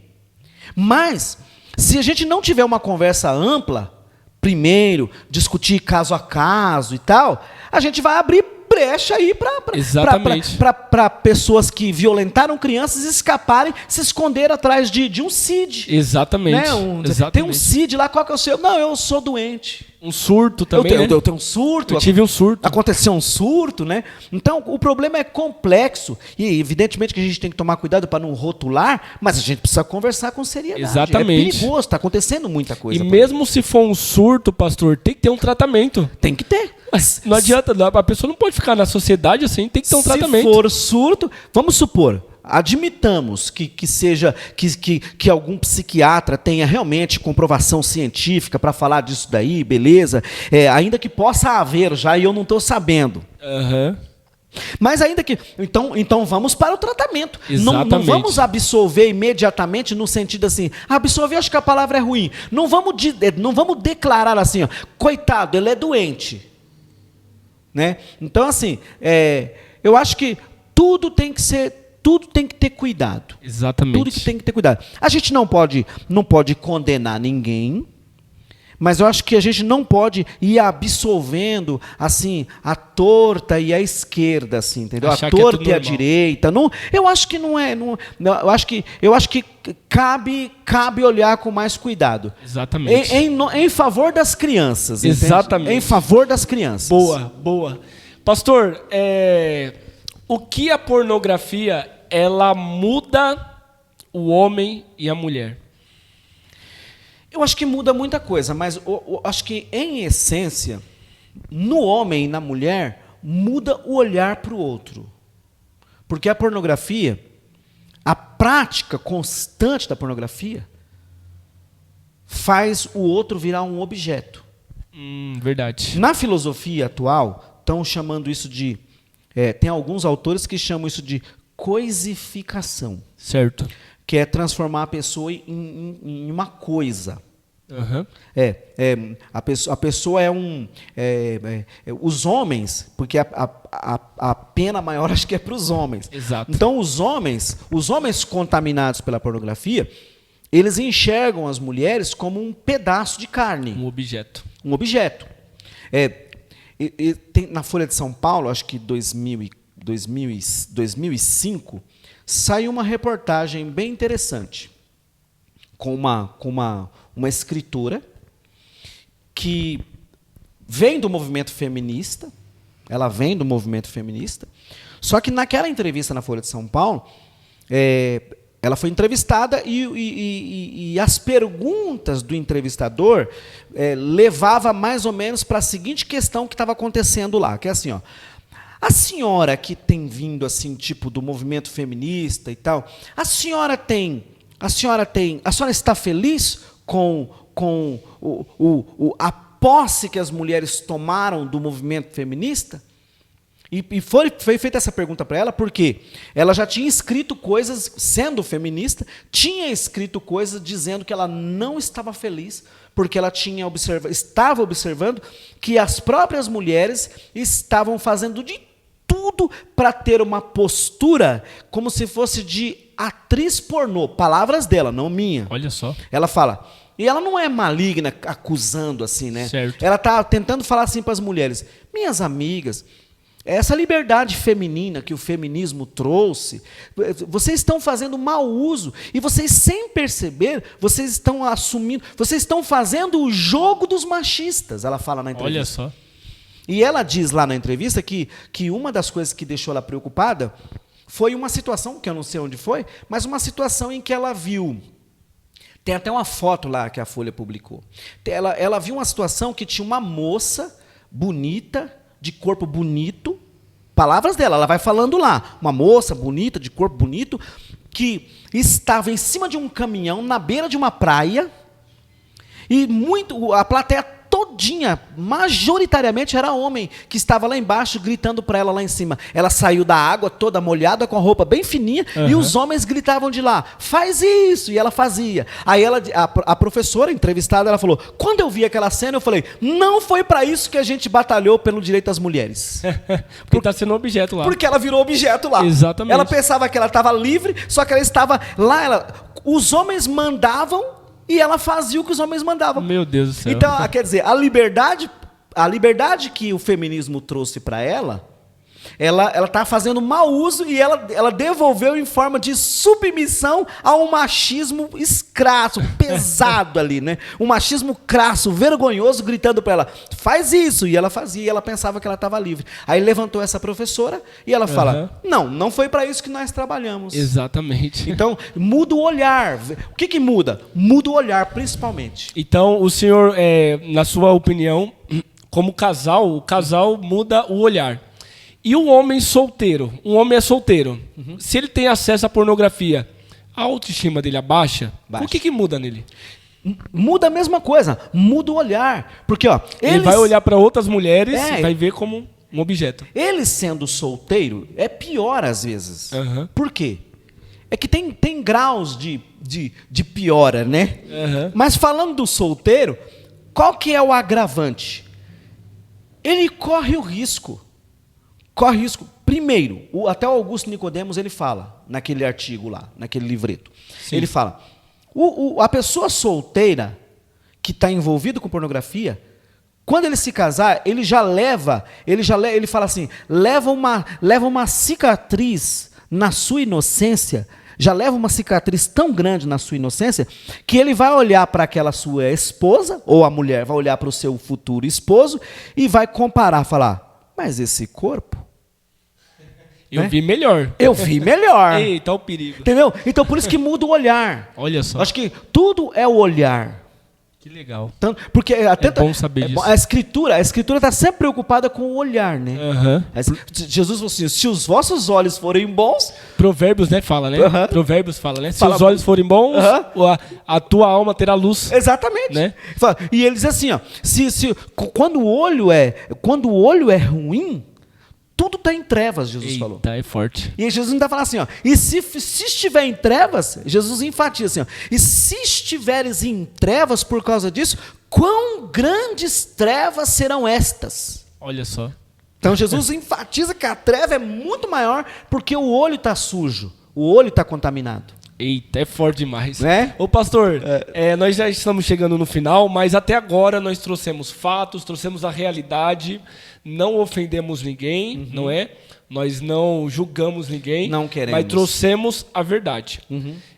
Mas, se a gente não tiver uma conversa ampla, primeiro, discutir caso a caso e tal, a gente vai abrir brecha aí para pessoas que violentaram crianças escaparem, se esconder atrás de um CID. Exatamente. Né? Exatamente. Tem um CID lá, qual que é o seu? Não, eu sou doente. Um surto também, eu tenho um surto. Eu tive um surto. Aconteceu um surto, né? Então, o problema é complexo. E, evidentemente, que a gente tem que tomar cuidado para não rotular, mas a gente precisa conversar com seriedade. Exatamente. É perigoso, está acontecendo muita coisa. E mesmo se for um surto, pastor, tem que ter um tratamento. Tem que ter. Mas não adianta, a pessoa não pode ficar na sociedade assim, tem que ter um tratamento. Se for surto, vamos supor, admitamos que algum psiquiatra tenha realmente comprovação científica para falar disso daí, beleza, ainda que possa haver já e eu não estou sabendo. Mas ainda que... Então vamos para o tratamento. Não vamos absolver imediatamente no sentido assim, absolver, acho que a palavra é ruim. Não vamos declarar assim, ó, coitado, ele é doente. né? Então, assim, eu acho que tudo tem que ter cuidado. Exatamente. Tudo que tem que ter cuidado. A gente não pode condenar ninguém, mas eu acho que a gente não pode ir absolvendo assim a torta e a esquerda, assim, entendeu? Achar a torta que é e a direita. Não, eu acho que não é. Eu acho que cabe olhar com mais cuidado. Exatamente. Em favor das crianças. Exatamente. Entende? Em favor das crianças. Boa. Pastor, o que a pornografia ela muda o homem e a mulher? Eu acho que muda muita coisa, mas eu acho que, em essência, no homem e na mulher, muda o olhar para o outro. Porque a pornografia, a prática constante da pornografia, faz o outro virar um objeto. Verdade. Na filosofia atual, estão chamando isso de... tem alguns autores que chamam isso de coisificação. Certo. Que é transformar a pessoa em uma coisa. Uhum. A pessoa é os homens, porque a pena maior acho que é para os homens. Exato. Então os homens contaminados pela pornografia, eles enxergam as mulheres como um pedaço de carne. Um objeto. Um objeto. Tem, na Folha de São Paulo, acho que 2005, saiu uma reportagem bem interessante com uma escritora que vem do movimento feminista. Ela vem do movimento feminista. Só que naquela entrevista na Folha de São Paulo, ela foi entrevistada e as perguntas do entrevistador levava mais ou menos para a seguinte questão que estava acontecendo lá, que é assim, ó. A senhora que tem vindo assim, tipo do movimento feminista e tal, a senhora está feliz com a posse que as mulheres tomaram do movimento feminista? E foi feita essa pergunta para ela porque ela já tinha escrito coisas, sendo feminista, tinha escrito coisas dizendo que ela não estava feliz, porque ela estava observando que as próprias mulheres estavam fazendo de tudo para ter uma postura como se fosse de atriz pornô. Palavras dela, não minha. Olha só. Ela fala... E ela não é maligna, acusando assim, né? Certo. Ela está tentando falar assim para as mulheres. Minhas amigas, essa liberdade feminina que o feminismo trouxe, vocês estão fazendo mau uso. E vocês, sem perceber, vocês estão assumindo... Vocês estão fazendo o jogo dos machistas, ela fala na entrevista. Olha só. E ela diz lá na entrevista que uma das coisas que deixou ela preocupada foi uma situação, que eu não sei onde foi, mas uma situação em que ela viu... Tem até uma foto lá que a Folha publicou. Ela viu uma situação que tinha uma moça bonita, de corpo bonito, palavras dela, ela vai falando lá, uma moça bonita, de corpo bonito, que estava em cima de um caminhão, na beira de uma praia, e a plateia todinha, majoritariamente era homem, que estava lá embaixo gritando para ela lá em cima. Ela saiu da água toda molhada, com a roupa bem fininha, e os homens gritavam de lá, faz isso, e ela fazia. Aí a professora entrevistada, ela falou, quando eu vi aquela cena, eu falei, não foi para isso que a gente batalhou pelo direito das mulheres. Porque está sendo objeto lá. Porque ela virou objeto lá. Exatamente. Ela pensava que ela estava livre, só que ela estava lá, os homens mandavam, e ela fazia o que os homens mandavam. Meu Deus do céu. Então, quer dizer, a liberdade que o feminismo trouxe para ela está fazendo mau uso e ela devolveu em forma de submissão a um machismo escrasso, pesado ali, né? Um machismo crasso, vergonhoso, gritando para ela, faz isso. E ela fazia, e ela pensava que ela estava livre. Aí levantou essa professora e ela fala, não foi para isso que nós trabalhamos. Exatamente. Então, muda o olhar. O que muda? Muda o olhar, principalmente. Então, o senhor, na sua opinião, como casal, o casal muda o olhar. E o homem solteiro, um homem é solteiro, se ele tem acesso à pornografia, a autoestima dele abaixa, o que muda nele? Muda a mesma coisa, muda o olhar. Porque ele vai olhar para outras mulheres e vai ver como um objeto. Ele sendo solteiro é pior às vezes. Por quê? É que tem graus de piora, né? Mas falando do solteiro, qual que é o agravante? Ele corre o risco corre risco. Primeiro, até o Augusto Nicodemos ele fala, naquele artigo lá, naquele livreto. Sim. Ele fala, a pessoa solteira que está envolvida com pornografia, quando ele se casar, ele fala assim, leva uma cicatriz na sua inocência, já leva uma cicatriz tão grande na sua inocência, que ele vai olhar para aquela sua esposa, ou a mulher vai olhar para o seu futuro esposo, e vai comparar, falar, mas esse corpo... Eu vi melhor. Eu vi melhor. Eita, o perigo. Entendeu? Então, por isso que muda o olhar. Olha só. Acho que tudo é o olhar. Que legal. Porque até bom saber disso. A escritura está sempre preocupada com o olhar, né? Uhum. Jesus falou assim, se os vossos olhos forem bons... Provérbios, né, fala, né? Uhum. Provérbios fala, né? Se os olhos forem bons, a tua alma terá luz. Exatamente. Né? E ele diz assim, ó, quando o olho é ruim, tudo está em trevas, Jesus falou. É forte. E Jesus ainda fala assim, ó, e se estiver em trevas, Jesus enfatiza assim, ó, e se estiveres em trevas por causa disso, quão grandes trevas serão estas? Olha só. Então Jesus enfatiza que a treva é muito maior porque o olho está sujo, o olho está contaminado. Eita, é forte demais. Né? Ô pastor, nós já estamos chegando no final, mas até agora nós trouxemos fatos, trouxemos a realidade, não ofendemos ninguém, não é? Nós não julgamos ninguém, não queremos. Mas trouxemos a verdade.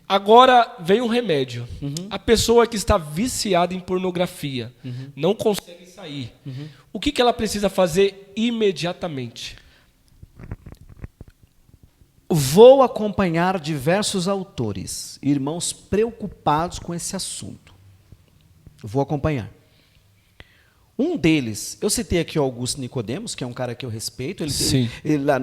Agora vem um remédio. A pessoa que está viciada em pornografia, não consegue sair. O que ela precisa fazer imediatamente? Vou acompanhar diversos autores, irmãos preocupados com esse assunto. Vou acompanhar. Um deles, eu citei aqui o Augusto Nicodemos, que é um cara que eu respeito.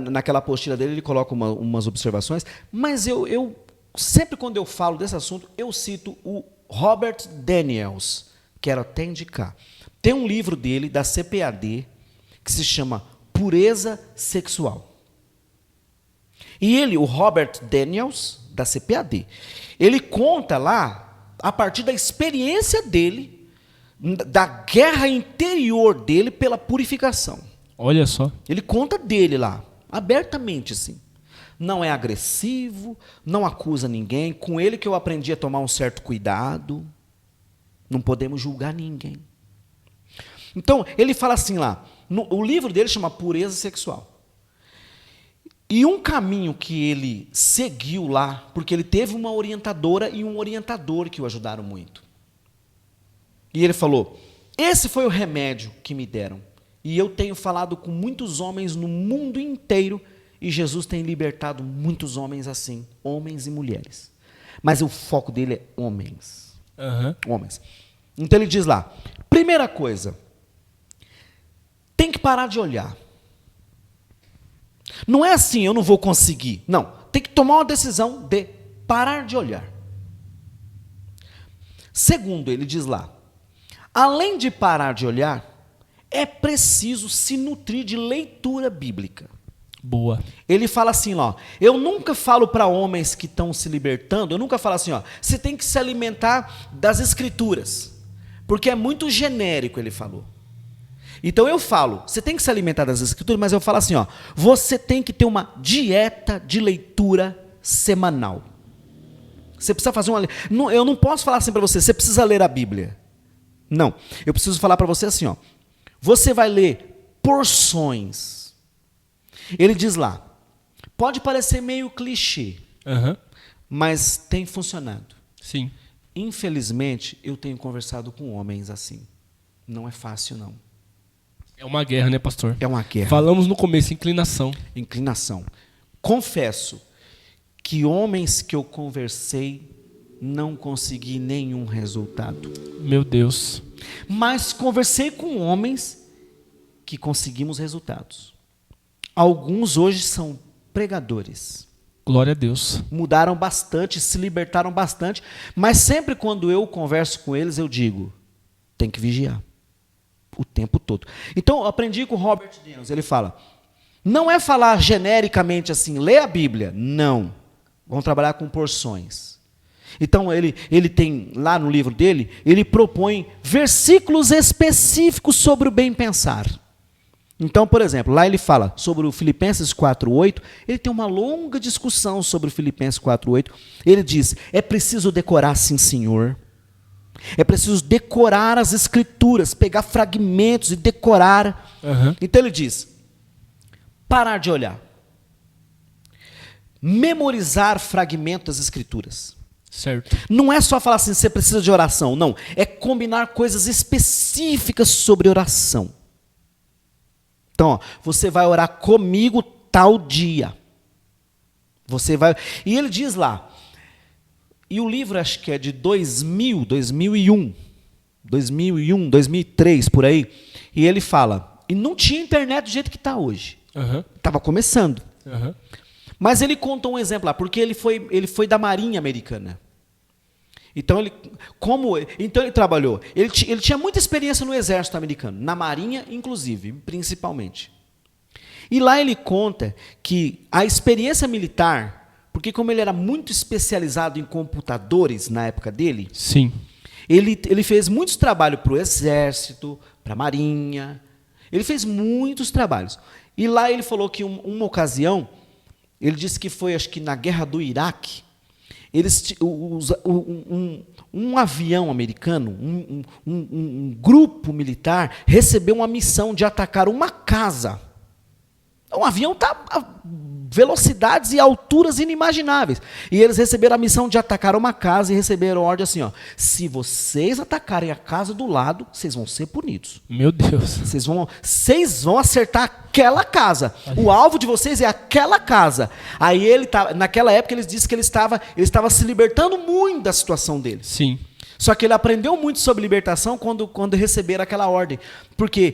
Naquela apostila dele, ele coloca umas observações. Mas eu sempre quando eu falo desse assunto, eu cito o Robert Daniels. Quero até indicar. Tem um livro dele, da CPAD, que se chama Pureza Sexual. E ele, o Robert Daniels, da CPAD, ele conta lá, a partir da experiência dele, da guerra interior dele pela purificação. Olha só. Ele conta dele lá, abertamente assim. Não é agressivo, não acusa ninguém. Com ele que eu aprendi a tomar um certo cuidado. Não podemos julgar ninguém. Então, ele fala assim lá, o livro dele chama Pureza Sexual. E um caminho que ele seguiu lá, porque ele teve uma orientadora e um orientador que o ajudaram muito. E ele falou, esse foi o remédio que me deram. E eu tenho falado com muitos homens no mundo inteiro, e Jesus tem libertado muitos homens assim, homens e mulheres. Mas o foco dele é homens. Homens. Então ele diz lá, primeira coisa, tem que parar de olhar. Não é assim, eu não vou conseguir. Não, tem que tomar uma decisão de parar de olhar. Segundo, ele diz lá, além de parar de olhar, é preciso se nutrir de leitura bíblica. Boa. Ele fala assim, ó, eu nunca falo para homens que estão se libertando, eu nunca falo assim, ó, você tem que se alimentar das escrituras, porque é muito genérico, ele falou. Então eu falo, você tem que se alimentar das escrituras, mas eu falo assim, ó, você tem que ter uma dieta de leitura semanal. Você precisa fazer uma... Eu não posso falar assim para você, você precisa ler a Bíblia. Não, eu preciso falar para você assim, ó, você vai ler porções. Ele diz lá, pode parecer meio clichê, mas tem funcionado. Sim. Infelizmente, eu tenho conversado com homens assim. Não é fácil, não. É uma guerra, né, pastor? É uma guerra. Falamos no começo, inclinação. Inclinação. Confesso que homens que eu conversei não consegui nenhum resultado. Meu Deus. Mas conversei com homens que conseguimos resultados. Alguns hoje são pregadores. Glória a Deus. Mudaram bastante, se libertaram bastante, mas sempre quando eu converso com eles, eu digo, tem que vigiar. O tempo todo. Então, eu aprendi com o Robert Daniels, ele fala, não é falar genericamente assim, lê a Bíblia. Não. Vamos trabalhar com porções. Então, ele tem, lá no livro dele, ele propõe versículos específicos sobre o bem pensar. Então, por exemplo, lá ele fala sobre o Filipenses 4:8, ele tem uma longa discussão sobre o Filipenses 4:8. Ele diz: é preciso decorar, sim, senhor. É preciso decorar as escrituras, pegar fragmentos e decorar. Então ele diz: parar de olhar. Memorizar fragmentos das escrituras. Certo. Não é só falar assim, você precisa de oração. Não, é combinar coisas específicas sobre oração. Então, ó, você vai orar comigo tal dia. Você vai... E ele diz lá, e o livro acho que é de 2001, 2003, por aí, e ele fala, e não tinha internet do jeito que está hoje. Estava começando. Mas ele contou um exemplo lá, porque ele foi da Marinha Americana. Então ele trabalhou. Ele tinha muita experiência no exército americano, na Marinha, inclusive, principalmente. E lá ele conta que a experiência militar, porque como ele era muito especializado em computadores na época dele, sim, ele fez muitos trabalhos para o exército, para a Marinha. Ele fez muitos trabalhos. E lá ele falou que uma ocasião, ele disse que foi, acho que na guerra do Iraque, um avião americano, um grupo militar, recebeu uma missão de atacar uma casa. Um avião está a velocidades e alturas inimagináveis. E eles receberam a missão de atacar uma casa e receberam ordem assim, ó, se vocês atacarem a casa do lado, vocês vão ser punidos. Meu Deus. Vocês vão acertar aquela casa. O alvo de vocês é aquela casa. Aí naquela época eles disseram que ele estava se libertando muito da situação dele. Sim. Só que ele aprendeu muito sobre libertação quando receberam aquela ordem. Porque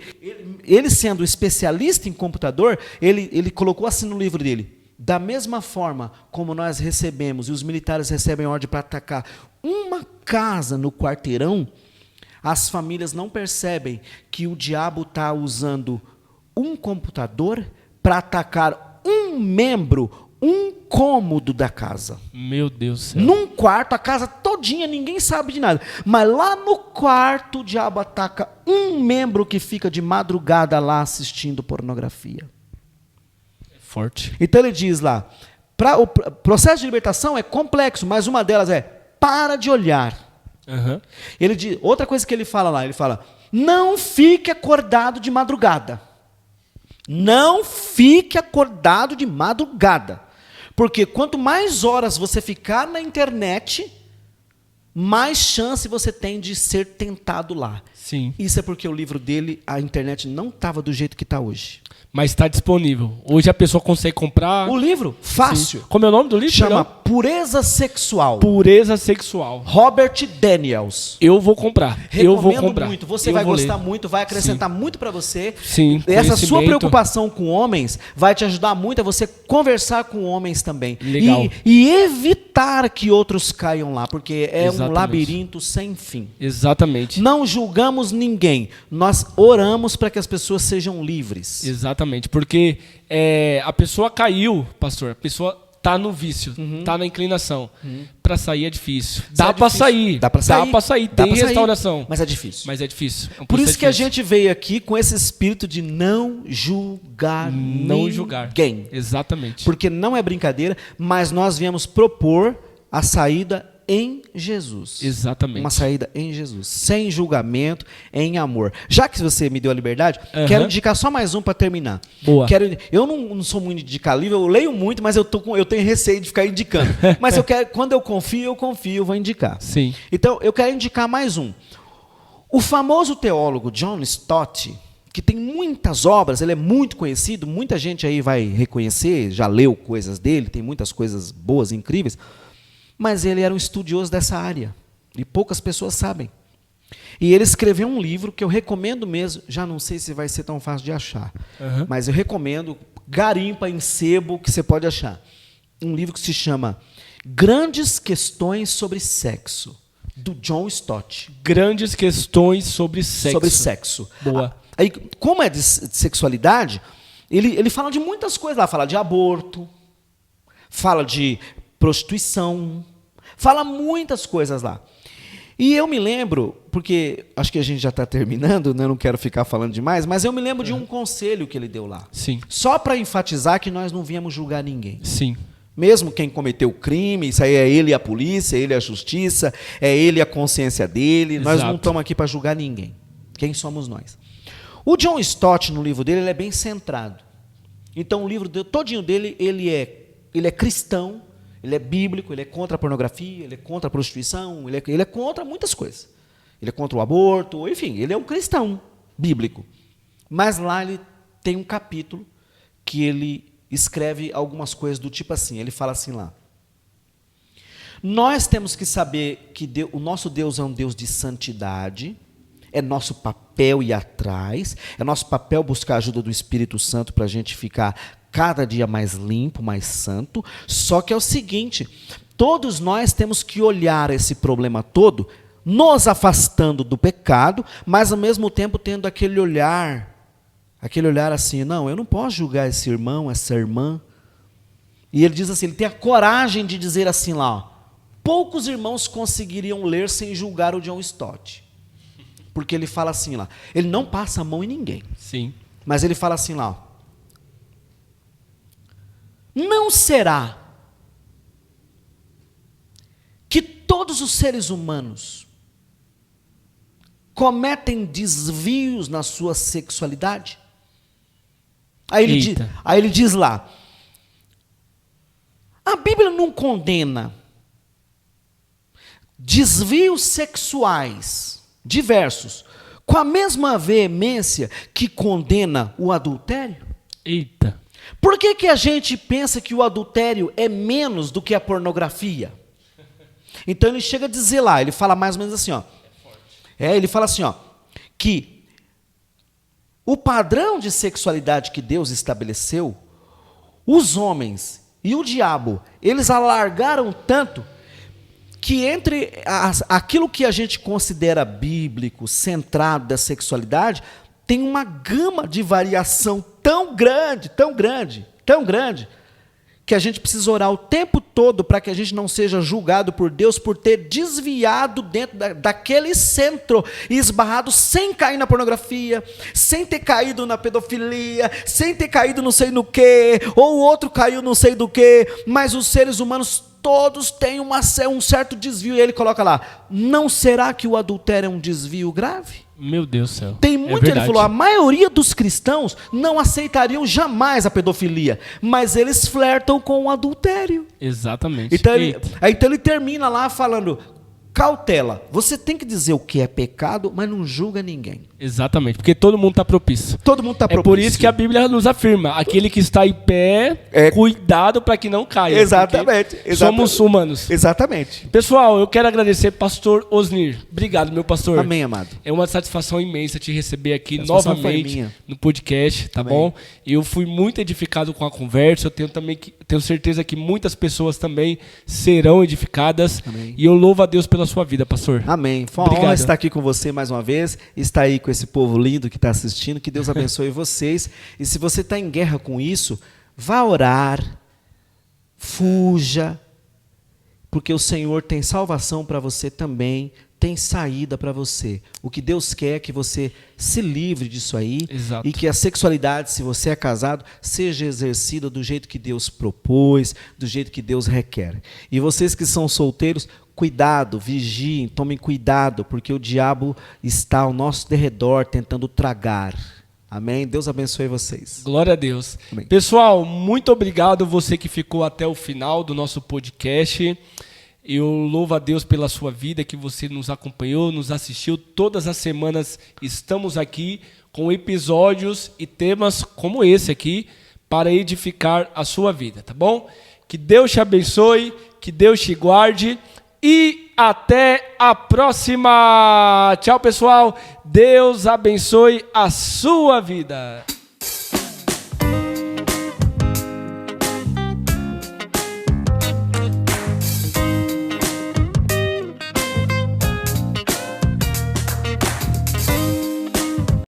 ele sendo especialista em computador, ele colocou assim no livro dele: da mesma forma como nós recebemos, e os militares recebem ordem para atacar uma casa no quarteirão, as famílias não percebem que o diabo está usando um computador para atacar um membro, um cômodo da casa. Meu Deus do céu. Num quarto, a casa todinha, ninguém sabe de nada. Mas lá no quarto, o diabo ataca um membro que fica de madrugada lá assistindo pornografia. Forte. Então ele diz lá, o processo de libertação é complexo, mas uma delas é, para de olhar. Ele diz, outra coisa que ele fala lá, ele fala, não fique acordado de madrugada. Não fique acordado de madrugada. Porque quanto mais horas você ficar na internet, mais chance você tem de ser tentado lá. Sim. Isso é porque o livro dele, a internet não estava do jeito que está hoje. Mas está disponível. Hoje a pessoa consegue comprar. O livro, fácil. Sim. Como é o nome do livro? Chama Pureza Sexual. Pureza Sexual. Robert Daniels. Eu vou comprar. Recomendo muito. Você vai gostar muito, vai acrescentar muito para você. Sim. Essa sua preocupação com homens vai te ajudar muito a você conversar com homens também. Legal. E evitar que outros caiam lá, porque é Exatamente. um labirinto sem fim. Exatamente. Não julgamos ninguém. Nós oramos para que as pessoas sejam livres. Exatamente. Porque a pessoa caiu, pastor, a pessoa está no vício, está na inclinação. Para sair é difícil. Dá para sair. Dá para sair. Tem restauração. Mas é difícil. Mas é difícil. Por isso que a gente veio aqui com esse espírito de não julgar ninguém. Exatamente. Porque não é brincadeira, mas nós viemos propor a saída em Jesus. Exatamente. Uma saída em Jesus, sem julgamento, em amor. Já que você me deu a liberdade, quero indicar só mais um para terminar. Boa. Eu não sou muito de indicar livro, eu leio muito, mas eu tenho receio de ficar indicando. Mas quando eu confio, vou indicar. Sim. Então, eu quero indicar mais um. O famoso teólogo John Stott, que tem muitas obras, ele é muito conhecido, muita gente aí vai reconhecer, já leu coisas dele, tem muitas coisas boas, incríveis. Mas ele era um estudioso dessa área, e poucas pessoas sabem. E ele escreveu um livro que eu recomendo mesmo, já não sei se vai ser tão fácil de achar, mas eu recomendo, garimpa em sebo que você pode achar. Um livro que se chama Grandes Questões sobre Sexo, do John Stott. Grandes Questões sobre Sexo. Sobre sexo. Boa. Aí, como é de sexualidade, ele fala de muitas coisas lá, fala de aborto, fala de prostituição, fala muitas coisas lá. E eu me lembro, porque acho que a gente já está terminando, né? Não quero ficar falando demais, mas eu me lembro de um conselho que ele deu lá. Sim. Só para enfatizar que nós não viemos julgar ninguém. Sim. Mesmo quem cometeu o crime, isso aí é ele e a polícia, é ele e a justiça, é ele e a consciência dele. Nós não estamos aqui para julgar ninguém. Quem somos nós? O John Stott, no livro dele, ele é bem centrado. Então, o livro todinho dele, ele é cristão, ele é bíblico, ele é contra a pornografia, ele é contra a prostituição, ele é contra muitas coisas. Ele é contra o aborto, enfim, ele é um cristão bíblico. Mas lá ele tem um capítulo que ele escreve algumas coisas do tipo assim, ele fala assim lá: nós temos que saber que o nosso Deus é um Deus de santidade, é nosso papel ir atrás, é nosso papel buscar a ajuda do Espírito Santo para a gente ficar cada dia mais limpo, mais santo. Só que é o seguinte, todos nós temos que olhar esse problema todo, nos afastando do pecado, mas ao mesmo tempo tendo aquele olhar assim, não, eu não posso julgar esse irmão, essa irmã. E ele diz assim, ele tem a coragem de dizer assim lá, ó, poucos irmãos conseguiriam ler sem julgar o John Stott. Porque ele fala assim lá, ele não passa a mão em ninguém. Sim. Mas ele fala assim lá, ó, não será que todos os seres humanos cometem desvios na sua sexualidade? Aí ele diz lá, a Bíblia não condena desvios sexuais diversos com a mesma veemência que condena o adultério? Eita. Por que a gente pensa que o adultério é menos do que a pornografia? Então ele chega a dizer lá, ele fala mais ou menos assim, ó. Ele fala assim, ó, que o padrão de sexualidade que Deus estabeleceu, os homens e o diabo, eles alargaram tanto que entre aquilo que a gente considera bíblico, centrado da sexualidade, tem uma gama de variação tão grande, tão grande, tão grande, que a gente precisa orar o tempo todo para que a gente não seja julgado por Deus por ter desviado dentro daquele centro e esbarrado sem cair na pornografia, sem ter caído na pedofilia, sem ter caído não sei no que, ou o outro caiu não sei do que, mas os seres humanos todos têm um certo desvio. E ele coloca lá, não será que o adultério é um desvio grave? Meu Deus do céu. Tem muito, ele falou, a maioria dos cristãos não aceitariam jamais a pedofilia, mas eles flertam com o adultério. Exatamente. Então ele termina lá falando, cautela, você tem que dizer o que é pecado, mas não julga ninguém. Exatamente, porque todo mundo está propício. Todo mundo está propício. É por isso que a Bíblia nos afirma, aquele que está em pé, cuidado para que não caia. Exatamente. Somos humanos. Exatamente. Pessoal, eu quero agradecer pastor Osnir. Obrigado, meu pastor. Amém, amado. É uma satisfação imensa te receber aqui novamente no podcast, tá Amém. Bom? Eu fui muito edificado com a conversa, eu tenho certeza que muitas pessoas também serão edificadas. Amém. E eu louvo a Deus pela sua vida, pastor. Amém. Foi uma honra estar aqui com você mais uma vez, estar aí com esse povo lindo que está assistindo, que Deus abençoe vocês. E se você está em guerra com isso, vá orar, fuja, porque o Senhor tem salvação para você também, tem saída para você. O que Deus quer é que você se livre disso aí. Exato. E que a sexualidade, se você é casado, seja exercida do jeito que Deus propôs, do jeito que Deus requer. E vocês que são solteiros, cuidado, vigiem, tomem cuidado, porque o diabo está ao nosso derredor tentando tragar. Amém? Deus abençoe vocês. Glória a Deus. Amém. Pessoal, muito obrigado você que ficou até o final do nosso podcast. Eu louvo a Deus pela sua vida, que você nos acompanhou, nos assistiu. Todas as semanas estamos aqui com episódios e temas como esse aqui para edificar a sua vida, tá bom? Que Deus te abençoe, que Deus te guarde e até a próxima. Tchau, pessoal. Deus abençoe a sua vida.